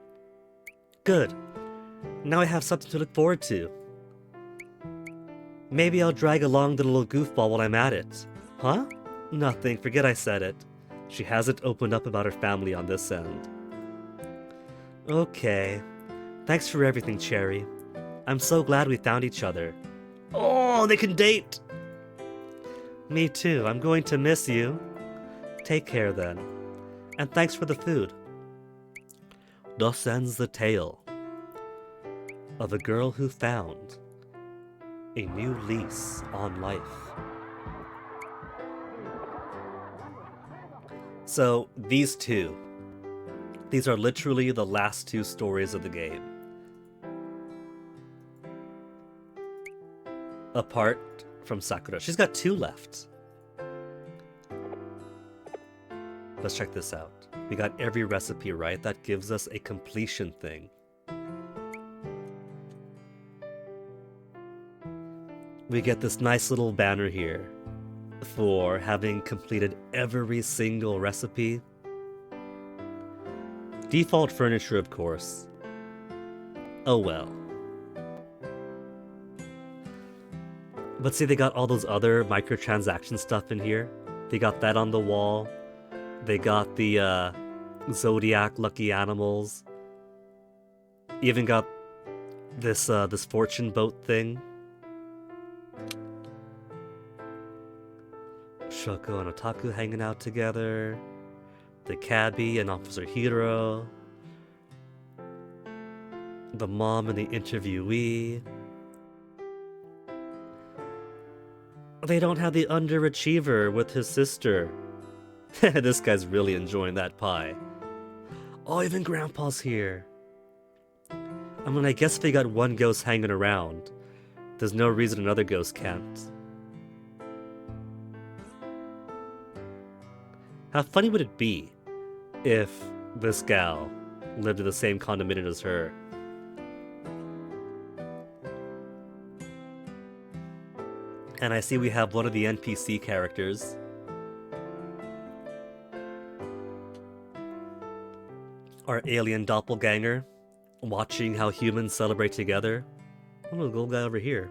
Good. Now I have something to look forward to. Maybe I'll drag along the little goofball while I'm at it. Huh? Nothing, forget I said it. She hasn't opened up about her family on this end. Okay. Thanks for everything, Cherry. I'm so glad we found each other. Oh, they can date! Me too, I'm going to miss you. Take care then. And thanks for the food. Thus ends the tale of a girl who found a new lease on life. So, these are literally the last two stories of the game. Apart from Sakura. She's got two left. Let's check this out. We got every recipe right. That gives us a completion thing. We get this nice little banner here for having completed every single recipe. Default furniture, of course. Oh well. But see, they got all those other microtransaction stuff in here. They got that on the wall. They got the Zodiac lucky animals. Even got this fortune boat thing. Shoko and Otaku hanging out together. The cabbie and Officer Hiro. The mom and the interviewee. They don't have the underachiever with his sister. This guy's really enjoying that pie. Oh, even Grandpa's here. I mean, I guess if they got one ghost hanging around, there's no reason another ghost can't. How funny would it be if this gal lived in the same condominium as her? And I see we have one of the NPC characters. Our alien doppelganger, watching how humans celebrate together. Oh, a gold guy over here.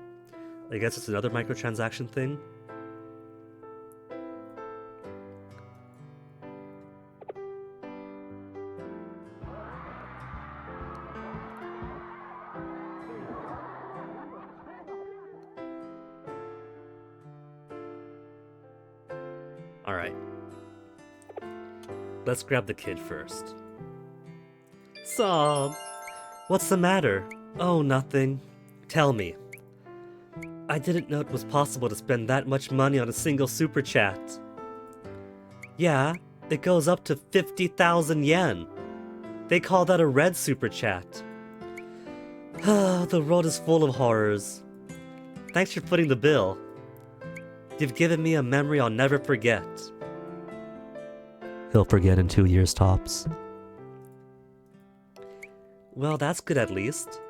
I guess it's another microtransaction thing. Alright. Let's grab the kid first. Sob! What's the matter? Oh, nothing. Tell me. I didn't know it was possible to spend that much money on a single super chat. Yeah, it goes up to 50,000 yen. They call that a red super chat. The world is full of horrors. Thanks for footing the bill. You've given me a memory I'll never forget. He'll forget in 2 years tops. Well, that's good at least.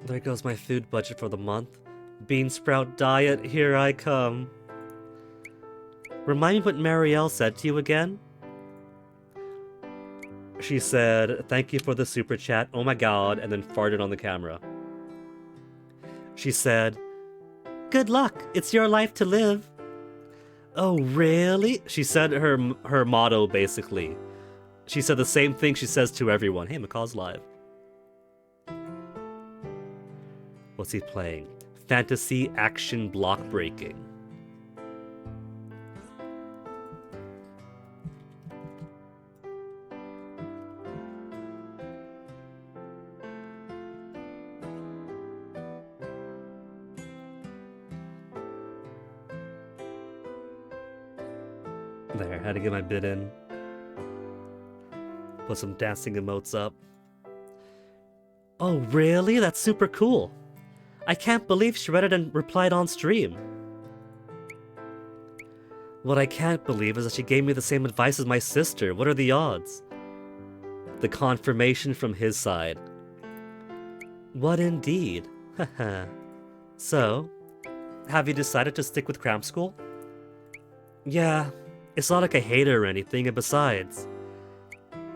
There goes my food budget for the month. Bean sprout diet, here I come. Remind me what Marielle said to you again? She said, thank you for the super chat, oh my god, and then farted on the camera. She said, good luck, it's your life to live. Oh, really? She said her motto, basically. She said the same thing she says to everyone. Hey, Macaw's live. What's he playing? Fantasy action block breaking. There, had to get my bid in. Put some dancing emotes up. Oh, really? That's super cool. I can't believe she read it and replied on stream. What I can't believe is that she gave me the same advice as my sister. What are the odds? The confirmation from his side. What indeed? Haha. So, have you decided to stick with cram school? Yeah, it's not like I hate her or anything, and besides,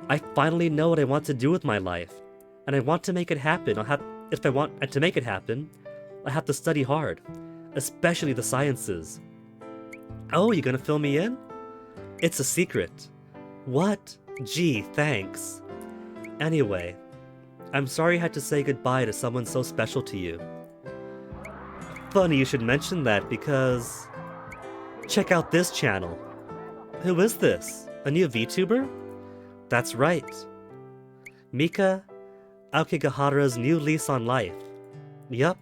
I finally know what I want to do with my life, and I want to make it happen. If I want to make it happen, I have to study hard, especially the sciences. Oh, you gonna fill me in? It's a secret. What? Gee, thanks. Anyway, I'm sorry I had to say goodbye to someone so special to you. Funny you should mention that because... check out this channel. Who is this? A new VTuber? That's right. Mika Aokigahara's new lease on life. Yup.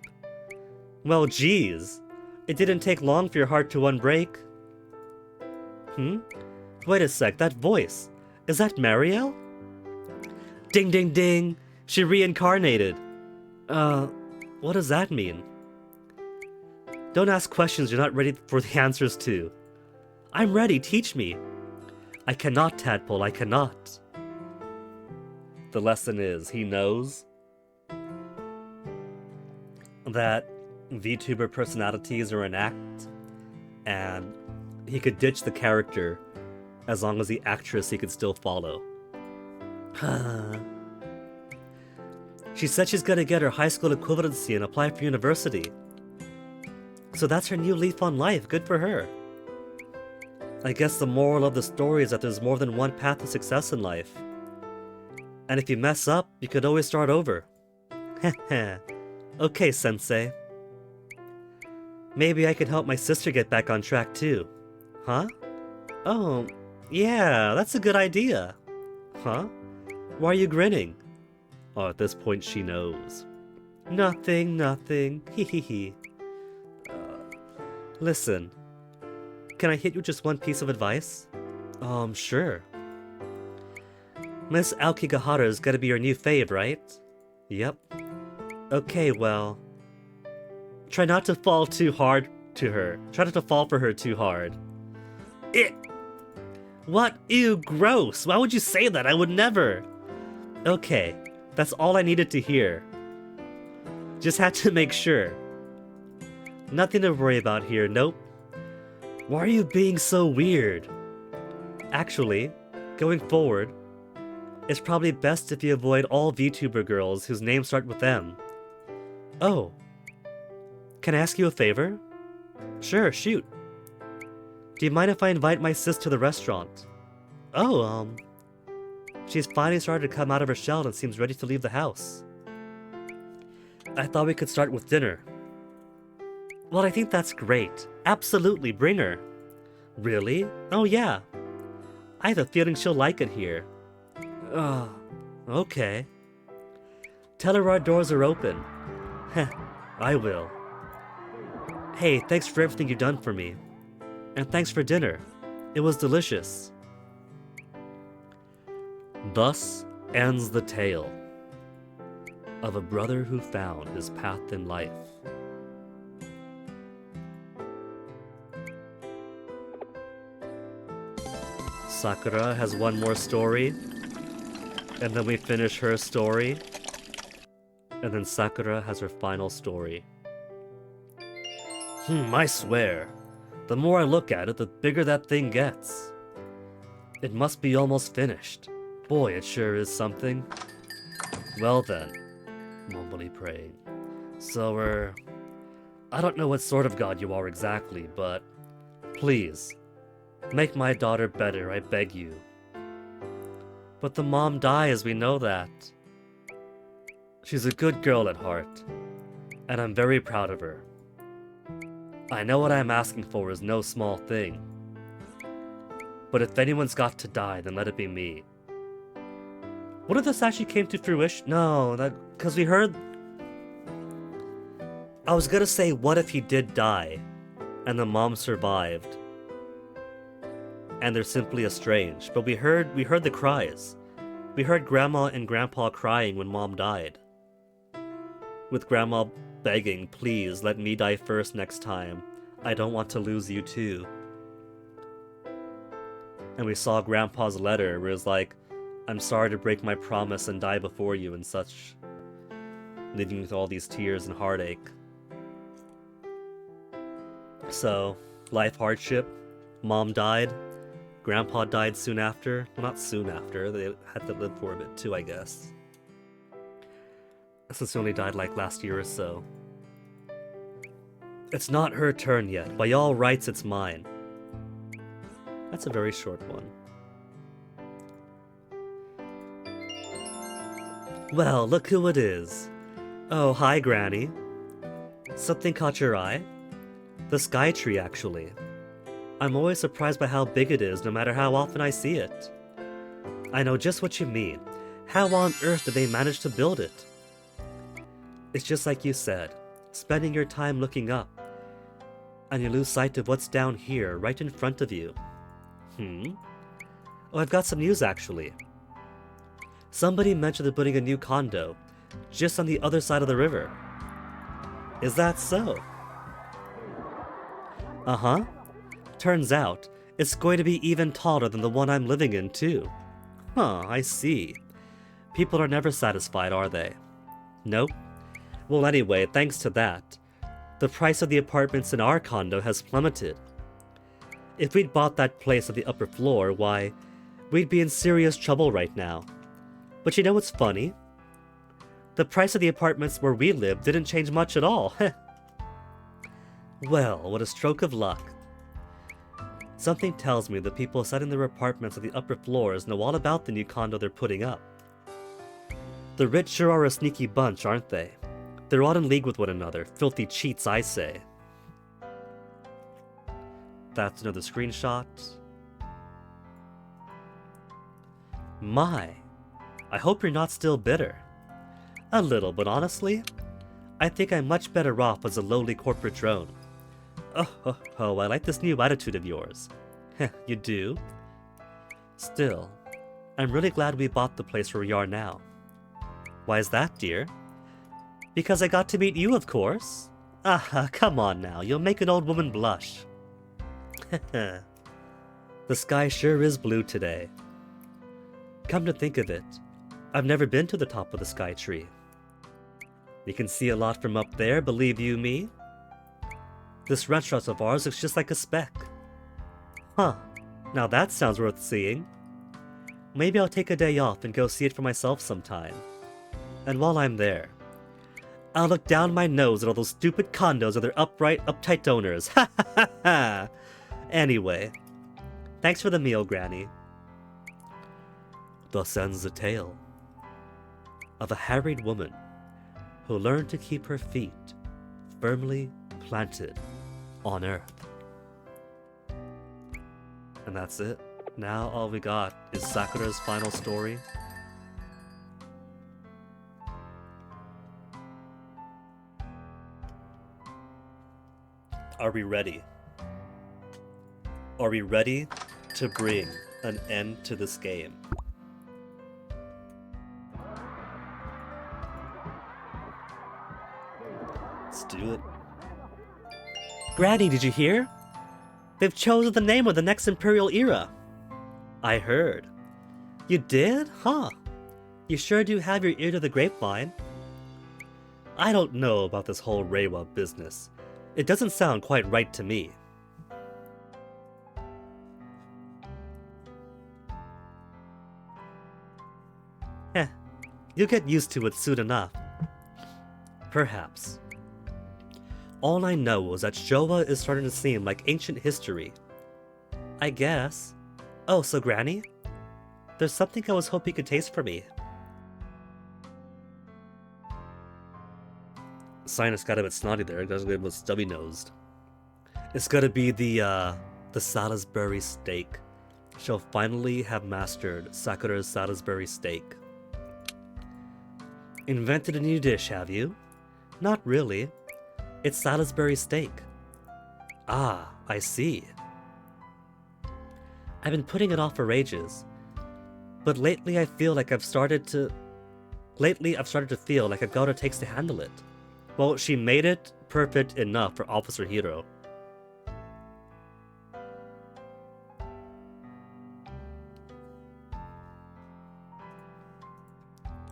Well, geez. It didn't take long for your heart to unbreak. Wait a sec, that voice. Is that Marielle? Ding ding ding! She reincarnated. What does that mean? Don't ask questions you're not ready for the answers to. I'm ready, teach me. I cannot, Tadpole, I cannot. The lesson is, he knows that VTuber personalities are an act, and he could ditch the character as long as the actress he could still follow. She said she's gonna get her high school equivalency and apply for university. So that's her new leaf on life, good for her. I guess the moral of the story is that there's more than one path to success in life. And if you mess up, you could always start over. Heh. Okay, Sensei. Maybe I could help my sister get back on track too. Huh? Oh, yeah, that's a good idea. Huh? Why are you grinning? Oh, at this point she knows. Nothing. Hee. Listen. Can I hit you with just one piece of advice? Sure. Miss Aokigahara's gotta be your new fave, right? Yep. Okay, well... try not to fall too hard to her. Try not to fall for her too hard. What? Ew, gross! Why would you say that? I would never! Okay, that's all I needed to hear. Just had to make sure. Nothing to worry about here, nope. Why are you being so weird? Actually, going forward, it's probably best if you avoid all VTuber girls whose names start with M. Oh. Can I ask you a favor? Sure, shoot. Do you mind if I invite my sis to the restaurant? Oh, she's finally started to come out of her shell and seems ready to leave the house. I thought we could start with dinner. Well, I think that's great. Absolutely, bring her. Really? Oh yeah. I have a feeling she'll like it here. Okay. Tell her our doors are open. Heh, I will. Hey, thanks for everything you've done for me. And thanks for dinner. It was delicious. Thus ends the tale of a brother who found his path in life. Sakura has one more story, and then we finish her story, and then Sakura has her final story. I swear, the more I look at it, the bigger that thing gets. It must be almost finished. Boy, it sure is something. Well then, mumbly praying. So, I don't know what sort of god you are exactly, but please, make my daughter better, I beg you. But the mom dies, we know that. She's a good girl at heart, and I'm very proud of her. I know what I'm asking for is no small thing. But if anyone's got to die, then let it be me. What if this actually came to fruition? No, because we heard... I was gonna say, what if he did die, and the mom survived, and they're simply estranged. But we heard the cries. We heard Grandma and Grandpa crying when Mom died. With Grandma begging, please, let me die first next time. I don't want to lose you too. And we saw Grandpa's letter where it was like, I'm sorry to break my promise and die before you and such. Leaving with all these tears and heartache. So, life hardship. Mom died. Grandpa died soon after. Well, not soon after. They had to live for a bit too, I guess. Since he only died like last year or so. It's not her turn yet. By all rights, it's mine. That's a very short one. Well, look who it is. Oh, hi, Granny. Something caught your eye? The sky tree, actually. I'm always surprised by how big it is, no matter how often I see it. I know just what you mean. How on earth did they manage to build it? It's just like you said, spending your time looking up, and you lose sight of what's down here, right in front of you. Oh, I've got some news, actually. Somebody mentioned they're building a new condo, just on the other side of the river. Is that so? Uh-huh. Turns out, it's going to be even taller than the one I'm living in, too. Huh, I see. People are never satisfied, are they? Nope. Well, anyway, thanks to that, the price of the apartments in our condo has plummeted. If we'd bought that place on the upper floor, why, we'd be in serious trouble right now. But you know what's funny? The price of the apartments where we live didn't change much at all. Well, what a stroke of luck. Something tells me the people setting their apartments on the upper floors know all about the new condo they're putting up. The rich sure are a sneaky bunch, aren't they? They're all in league with one another. Filthy cheats, I say. That's another screenshot. My, I hope you're not still bitter. A little, but honestly, I think I'm much better off as a lowly corporate drone. Oh, I like this new attitude of yours. Heh, you do? Still, I'm really glad we bought the place where we are now. Why is that, dear? Because I got to meet you, of course. Come on now, you'll make an old woman blush. The sky sure is blue today. Come to think of it, I've never been to the top of the sky tree. You can see a lot from up there, believe you me. This restaurant of ours looks just like a speck. Huh, now that sounds worth seeing. Maybe I'll take a day off and go see it for myself sometime. And while I'm there, I'll look down my nose at all those stupid condos and their upright, uptight owners. Ha ha ha ha! Anyway, thanks for the meal, Granny. Thus ends the tale of a harried woman who learned to keep her feet firmly planted on Earth. And that's it. Now all we got is Sakura's final story. Are we ready? Are we ready to bring an end to this game? Let's do it. Granny, did you hear? They've chosen the name of the next Imperial era. I heard. You did? Huh. You sure do have your ear to the grapevine. I don't know about this whole Reiwa business. It doesn't sound quite right to me. You'll get used to it soon enough. Perhaps. All I know is that Showa is starting to seem like ancient history. I guess. Oh, so Granny? There's something I was hoping you could taste for me. Sinus got a bit snotty there, it got a bit stubby-nosed. It's gotta be the Salisbury steak. She'll finally have mastered Sakura's Salisbury steak. Invented a new dish, have you? Not really. It's Salisbury steak. Ah, I see. I've been putting it off for ages. But lately I've started to feel like I've got what it takes to handle it. Well, she made it perfect enough for Officer Hiro.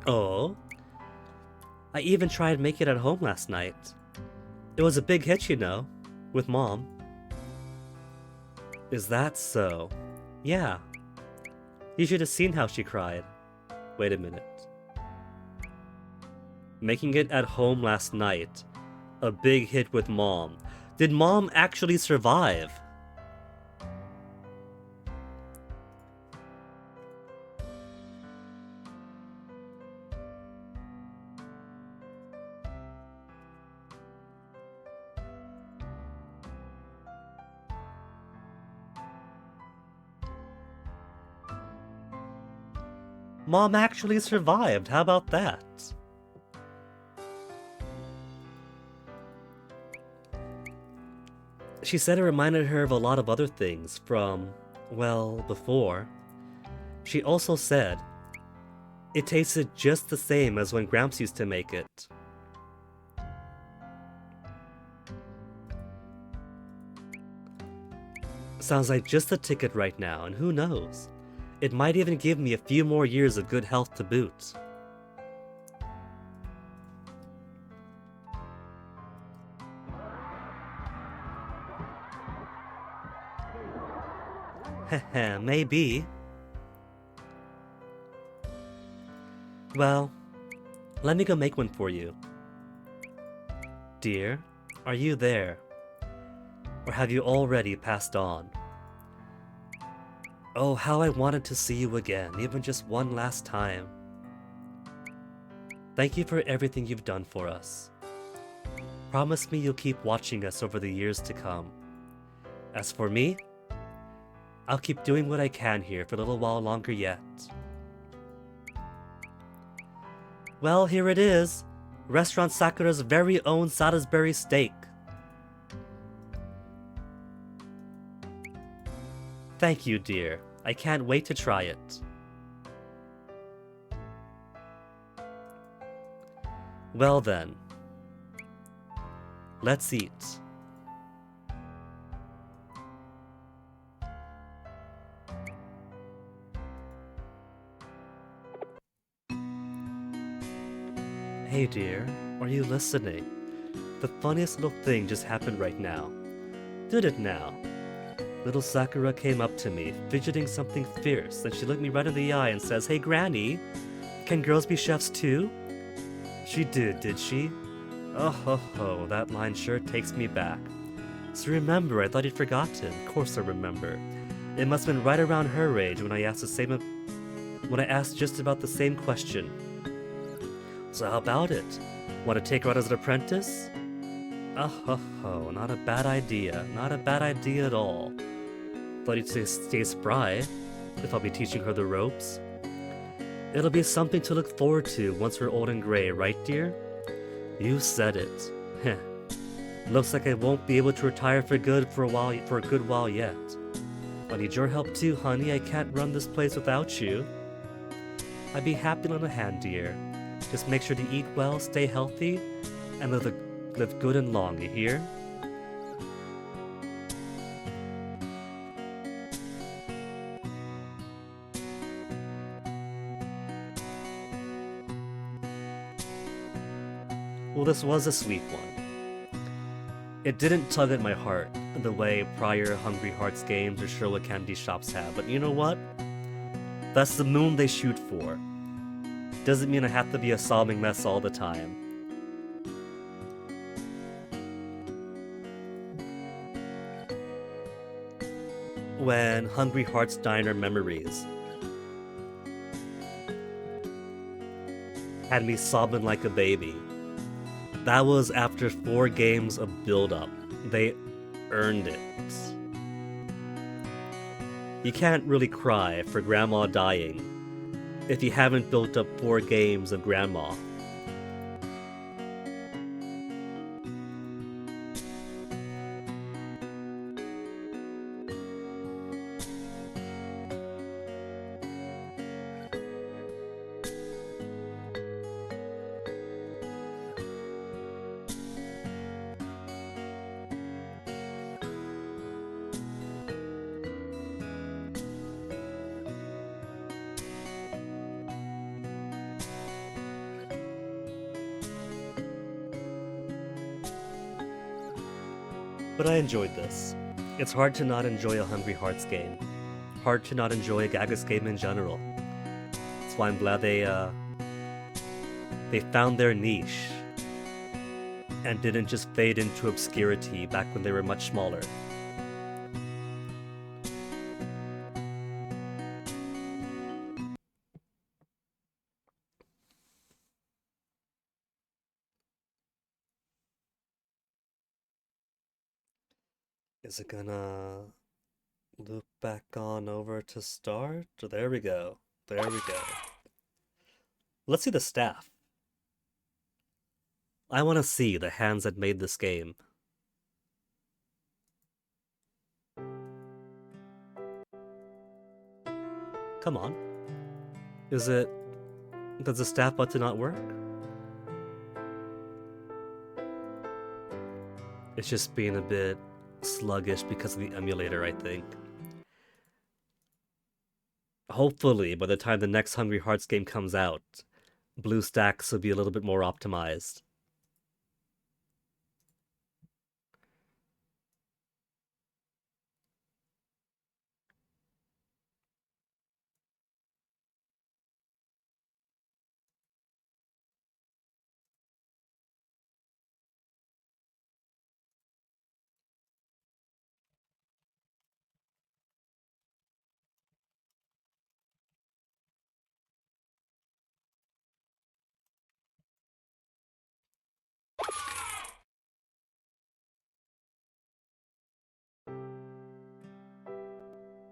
Oh? I even tried making it at home last night. It was a big hit, you know, with Mom. Is that so? Yeah. You should have seen how she cried. Wait a minute. Making it at home last night. A big hit with Mom. Did Mom actually survive? Mom actually survived, how about that? She said it reminded her of a lot of other things from, well, before. She also said it tasted just the same as when Gramps used to make it. Sounds like just the ticket right now, and who knows? It might even give me a few more years of good health to boot. Heh, maybe. Well, let me go make one for you. Dear, are you there? Or have you already passed on? Oh, how I wanted to see you again, even just one last time. Thank you for everything you've done for us. Promise me you'll keep watching us over the years to come. As for me, I'll keep doing what I can here for a little while longer yet. Well, here it is. Restaurant Sakura's very own Salisbury steak. Thank you, dear. I can't wait to try it. Well then, let's eat. Hey dear, are you listening? The funniest little thing just happened right now. Did it now? Little Sakura came up to me, fidgeting something fierce, then she looked me right in the eye and says, "Hey Granny, can girls be chefs too?" She did she? Oh ho ho, that line sure takes me back. So remember, I thought you'd forgotten. Of course I remember. It must have been right around her age when I asked just about the same question. So how about it? Want to take her out as an apprentice? Oh ho ho, not a bad idea. Not a bad idea at all. Thought you'd stay spry, if I'll be teaching her the ropes. It'll be something to look forward to once we're old and gray, right dear? You said it. Heh. Looks like I won't be able to retire for good for a good while yet. I need your help too, honey. I can't run this place without you. I'd be happy to lend a hand, dear. Just make sure to eat well, stay healthy, and live good and long, you hear? Well, this was a sweet one. It didn't tug at my heart the way prior Hungry Hearts games or Sherwood Candy shops have, but you know what? That's the moon they shoot for. Doesn't mean I have to be a sobbing mess all the time. When Hungry Hearts Diner Memories had me sobbing like a baby, that was after 4 games of build-up. They earned it. You can't really cry for Grandma dying if you haven't built up 4 games of Grandma. But I enjoyed this. It's hard to not enjoy a Hungry Hearts game. Hard to not enjoy a Gagas game in general. That's why I'm glad they found their niche and didn't just fade into obscurity back when they were much smaller. Is it gonna loop back on over to start? There we go. There we go. Let's see the staff. I want to see the hands that made this game. Come on. Does the staff button not work? It's just being a bit sluggish because of the emulator, I think. Hopefully, by the time the next Hungry Hearts game comes out, BlueStacks will be a little bit more optimized.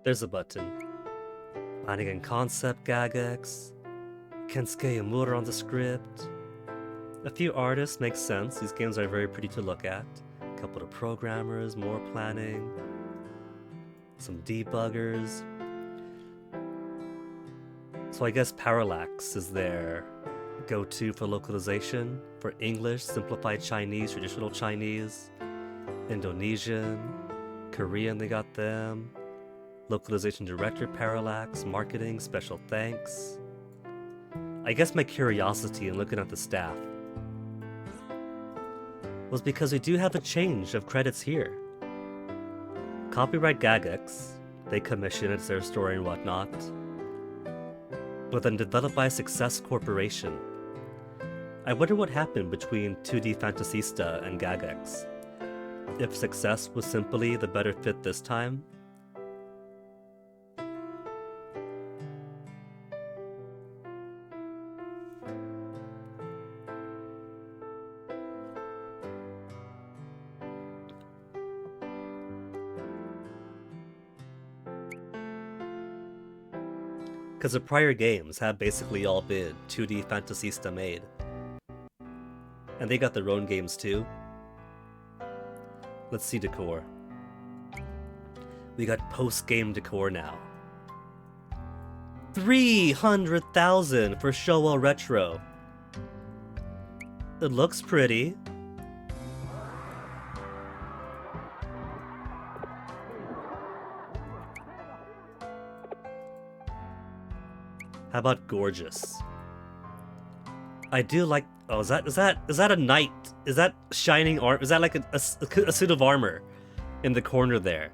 There's a button. Finding in concept Gagex. Kensuke Imura on the script. A few artists make sense. These games are very pretty to look at. A couple of programmers, more planning. Some debuggers. So I guess Parallax is their go-to for localization. For English, simplified Chinese, traditional Chinese. Indonesian, Korean, they got them. Localization director Parallax, marketing, special thanks. I guess my curiosity in looking at the staff was because we do have a change of credits here. Copyright Gagex, they commission it's their story and whatnot, but then developed by Success Corporation. I wonder what happened between 2D Fantasista and Gagex. If Success was simply the better fit this time. Because the prior games have basically all been 2D Fantasista made. And they got their own games too. Let's see decor. We got post-game decor now. 300,000 for Showa Retro. It looks pretty. How about gorgeous? I do like. Oh, is that a knight? Is that shining arm? Is that like a suit of armor in the corner there?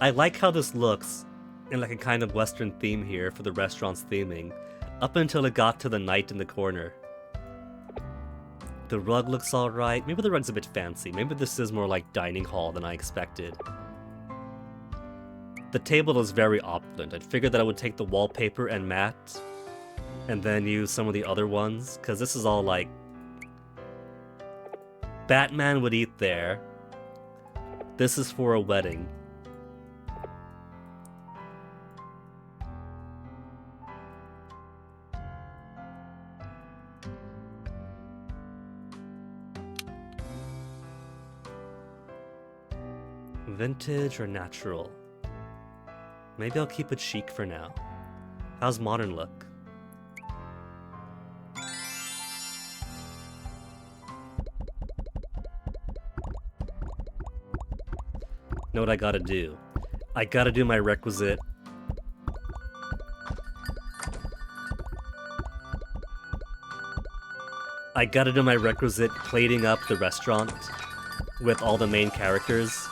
I like how this looks in like a kind of Western theme here for the restaurant's theming, up until it got to the knight in the corner. The rug looks alright. Maybe the rug's a bit fancy. Maybe this is more like dining hall than I expected. The table is very opulent. I figured that I would take the wallpaper and mat, and then use some of the other ones, because this is all like... Batman would eat there. This is for a wedding. Vintage or natural? Maybe I'll keep it chic for now. How's modern look? Know what I gotta do? I gotta do my requisite. I gotta do my requisite plating up the restaurant with all the main characters.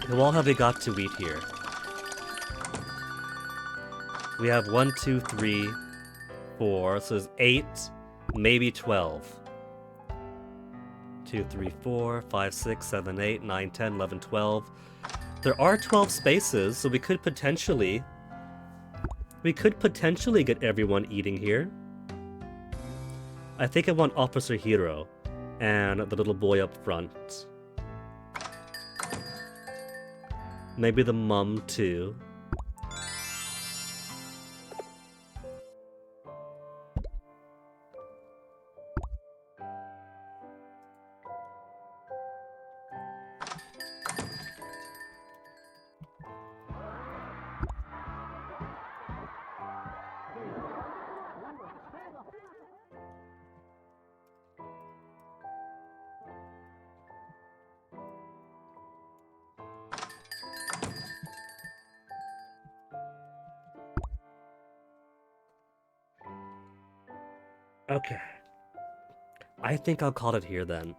Who all have we got to eat here? We have 1, 2, 3, 4, so there's 8, maybe 12. 2, 3, 4, 5, 6, 7, 8, 9, 10, 11, 12. There are 12 spaces, so we could potentially get everyone eating here. I think I want Officer Hero and the little boy up front. Maybe the mum too. Okay. I think I'll call it here then.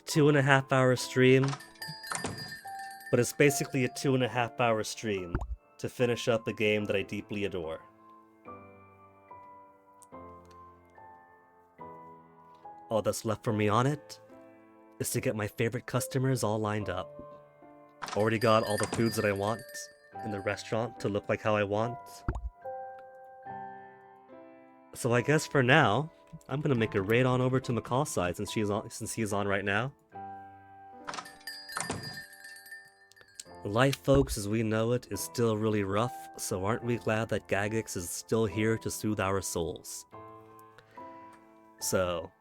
2.5 hour stream, but it's basically a 2.5 hour stream to finish up a game that I deeply adore. All that's left for me on it is to get my favorite customers all lined up. Already got all the foods that I want in the restaurant to look like how I want. So I guess for now, I'm gonna make a raid on over to McCall's side since he's on right now. Life, folks, as we know it, is still really rough, so aren't we glad that Gagix is still here to soothe our souls? So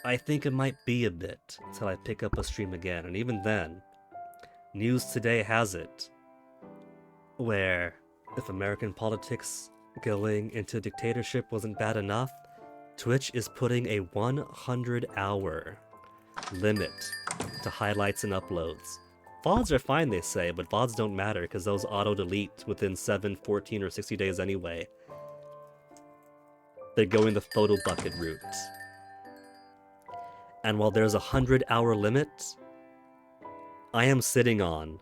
I think it might be a bit till I pick up a stream again, and even then, news today has it where if American politics going into dictatorship wasn't bad enough, Twitch is putting a 100-hour limit to highlights and uploads. VODs are fine, they say, but VODs don't matter because those auto-delete within 7, 14, or 60 days anyway. They're going the photo bucket route. And while there's a 100-hour limit, I am sitting on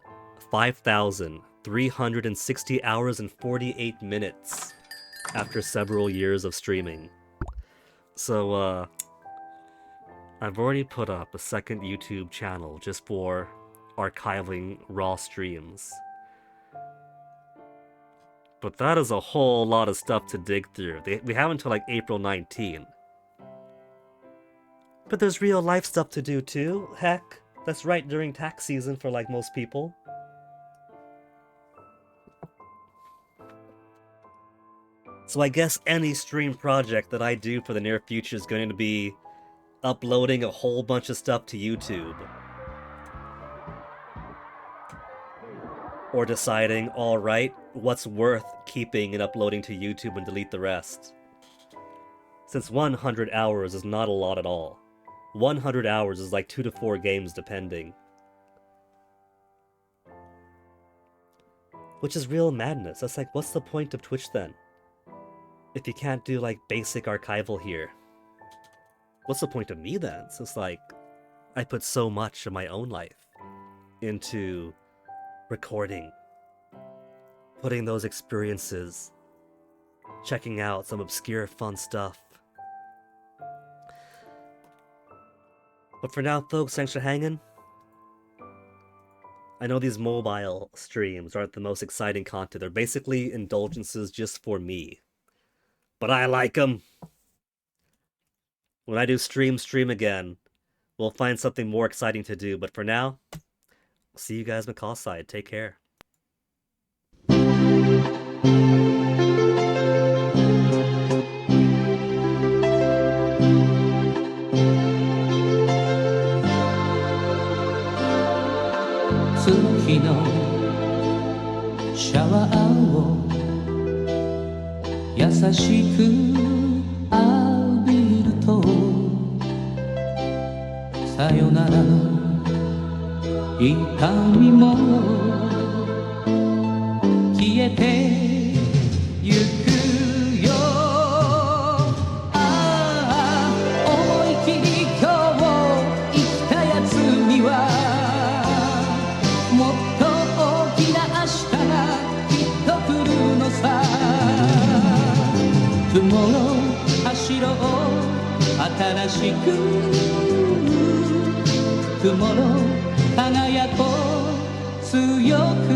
5,360 hours and 48 minutes after several years of streaming. So, I've already put up a second YouTube channel just for archiving raw streams. But that is a whole lot of stuff to dig through. We have until like April 19. But there's real life stuff to do too. Heck, that's right during tax season for like most people. So I guess any stream project that I do for the near future is going to be uploading a whole bunch of stuff to YouTube. Or deciding, alright, what's worth keeping and uploading to YouTube and delete the rest. Since 100 hours is not a lot at all. 100 hours is like 2 to 4 games depending. Which is real madness. That's like, what's the point of Twitch then? If you can't do like basic archival here. What's the point of me then? So it's like, I put so much of my own life into recording, putting those experiences, checking out some obscure fun stuff. But for now, folks, thanks for hanging. I know these mobile streams aren't the most exciting content. They're basically indulgences just for me. But I like them. When I do stream again, we'll find something more exciting to do. But for now, see you guys McCall's side. Take care. 月のシャワーを優しく浴びるとさよならの痛みも消えてゆくよ。ああ思い切り今日生きたやつにはもっと大きな明日がきっと来るのさ。Tomorrow走ろう新しく Tomorrow輝こう強く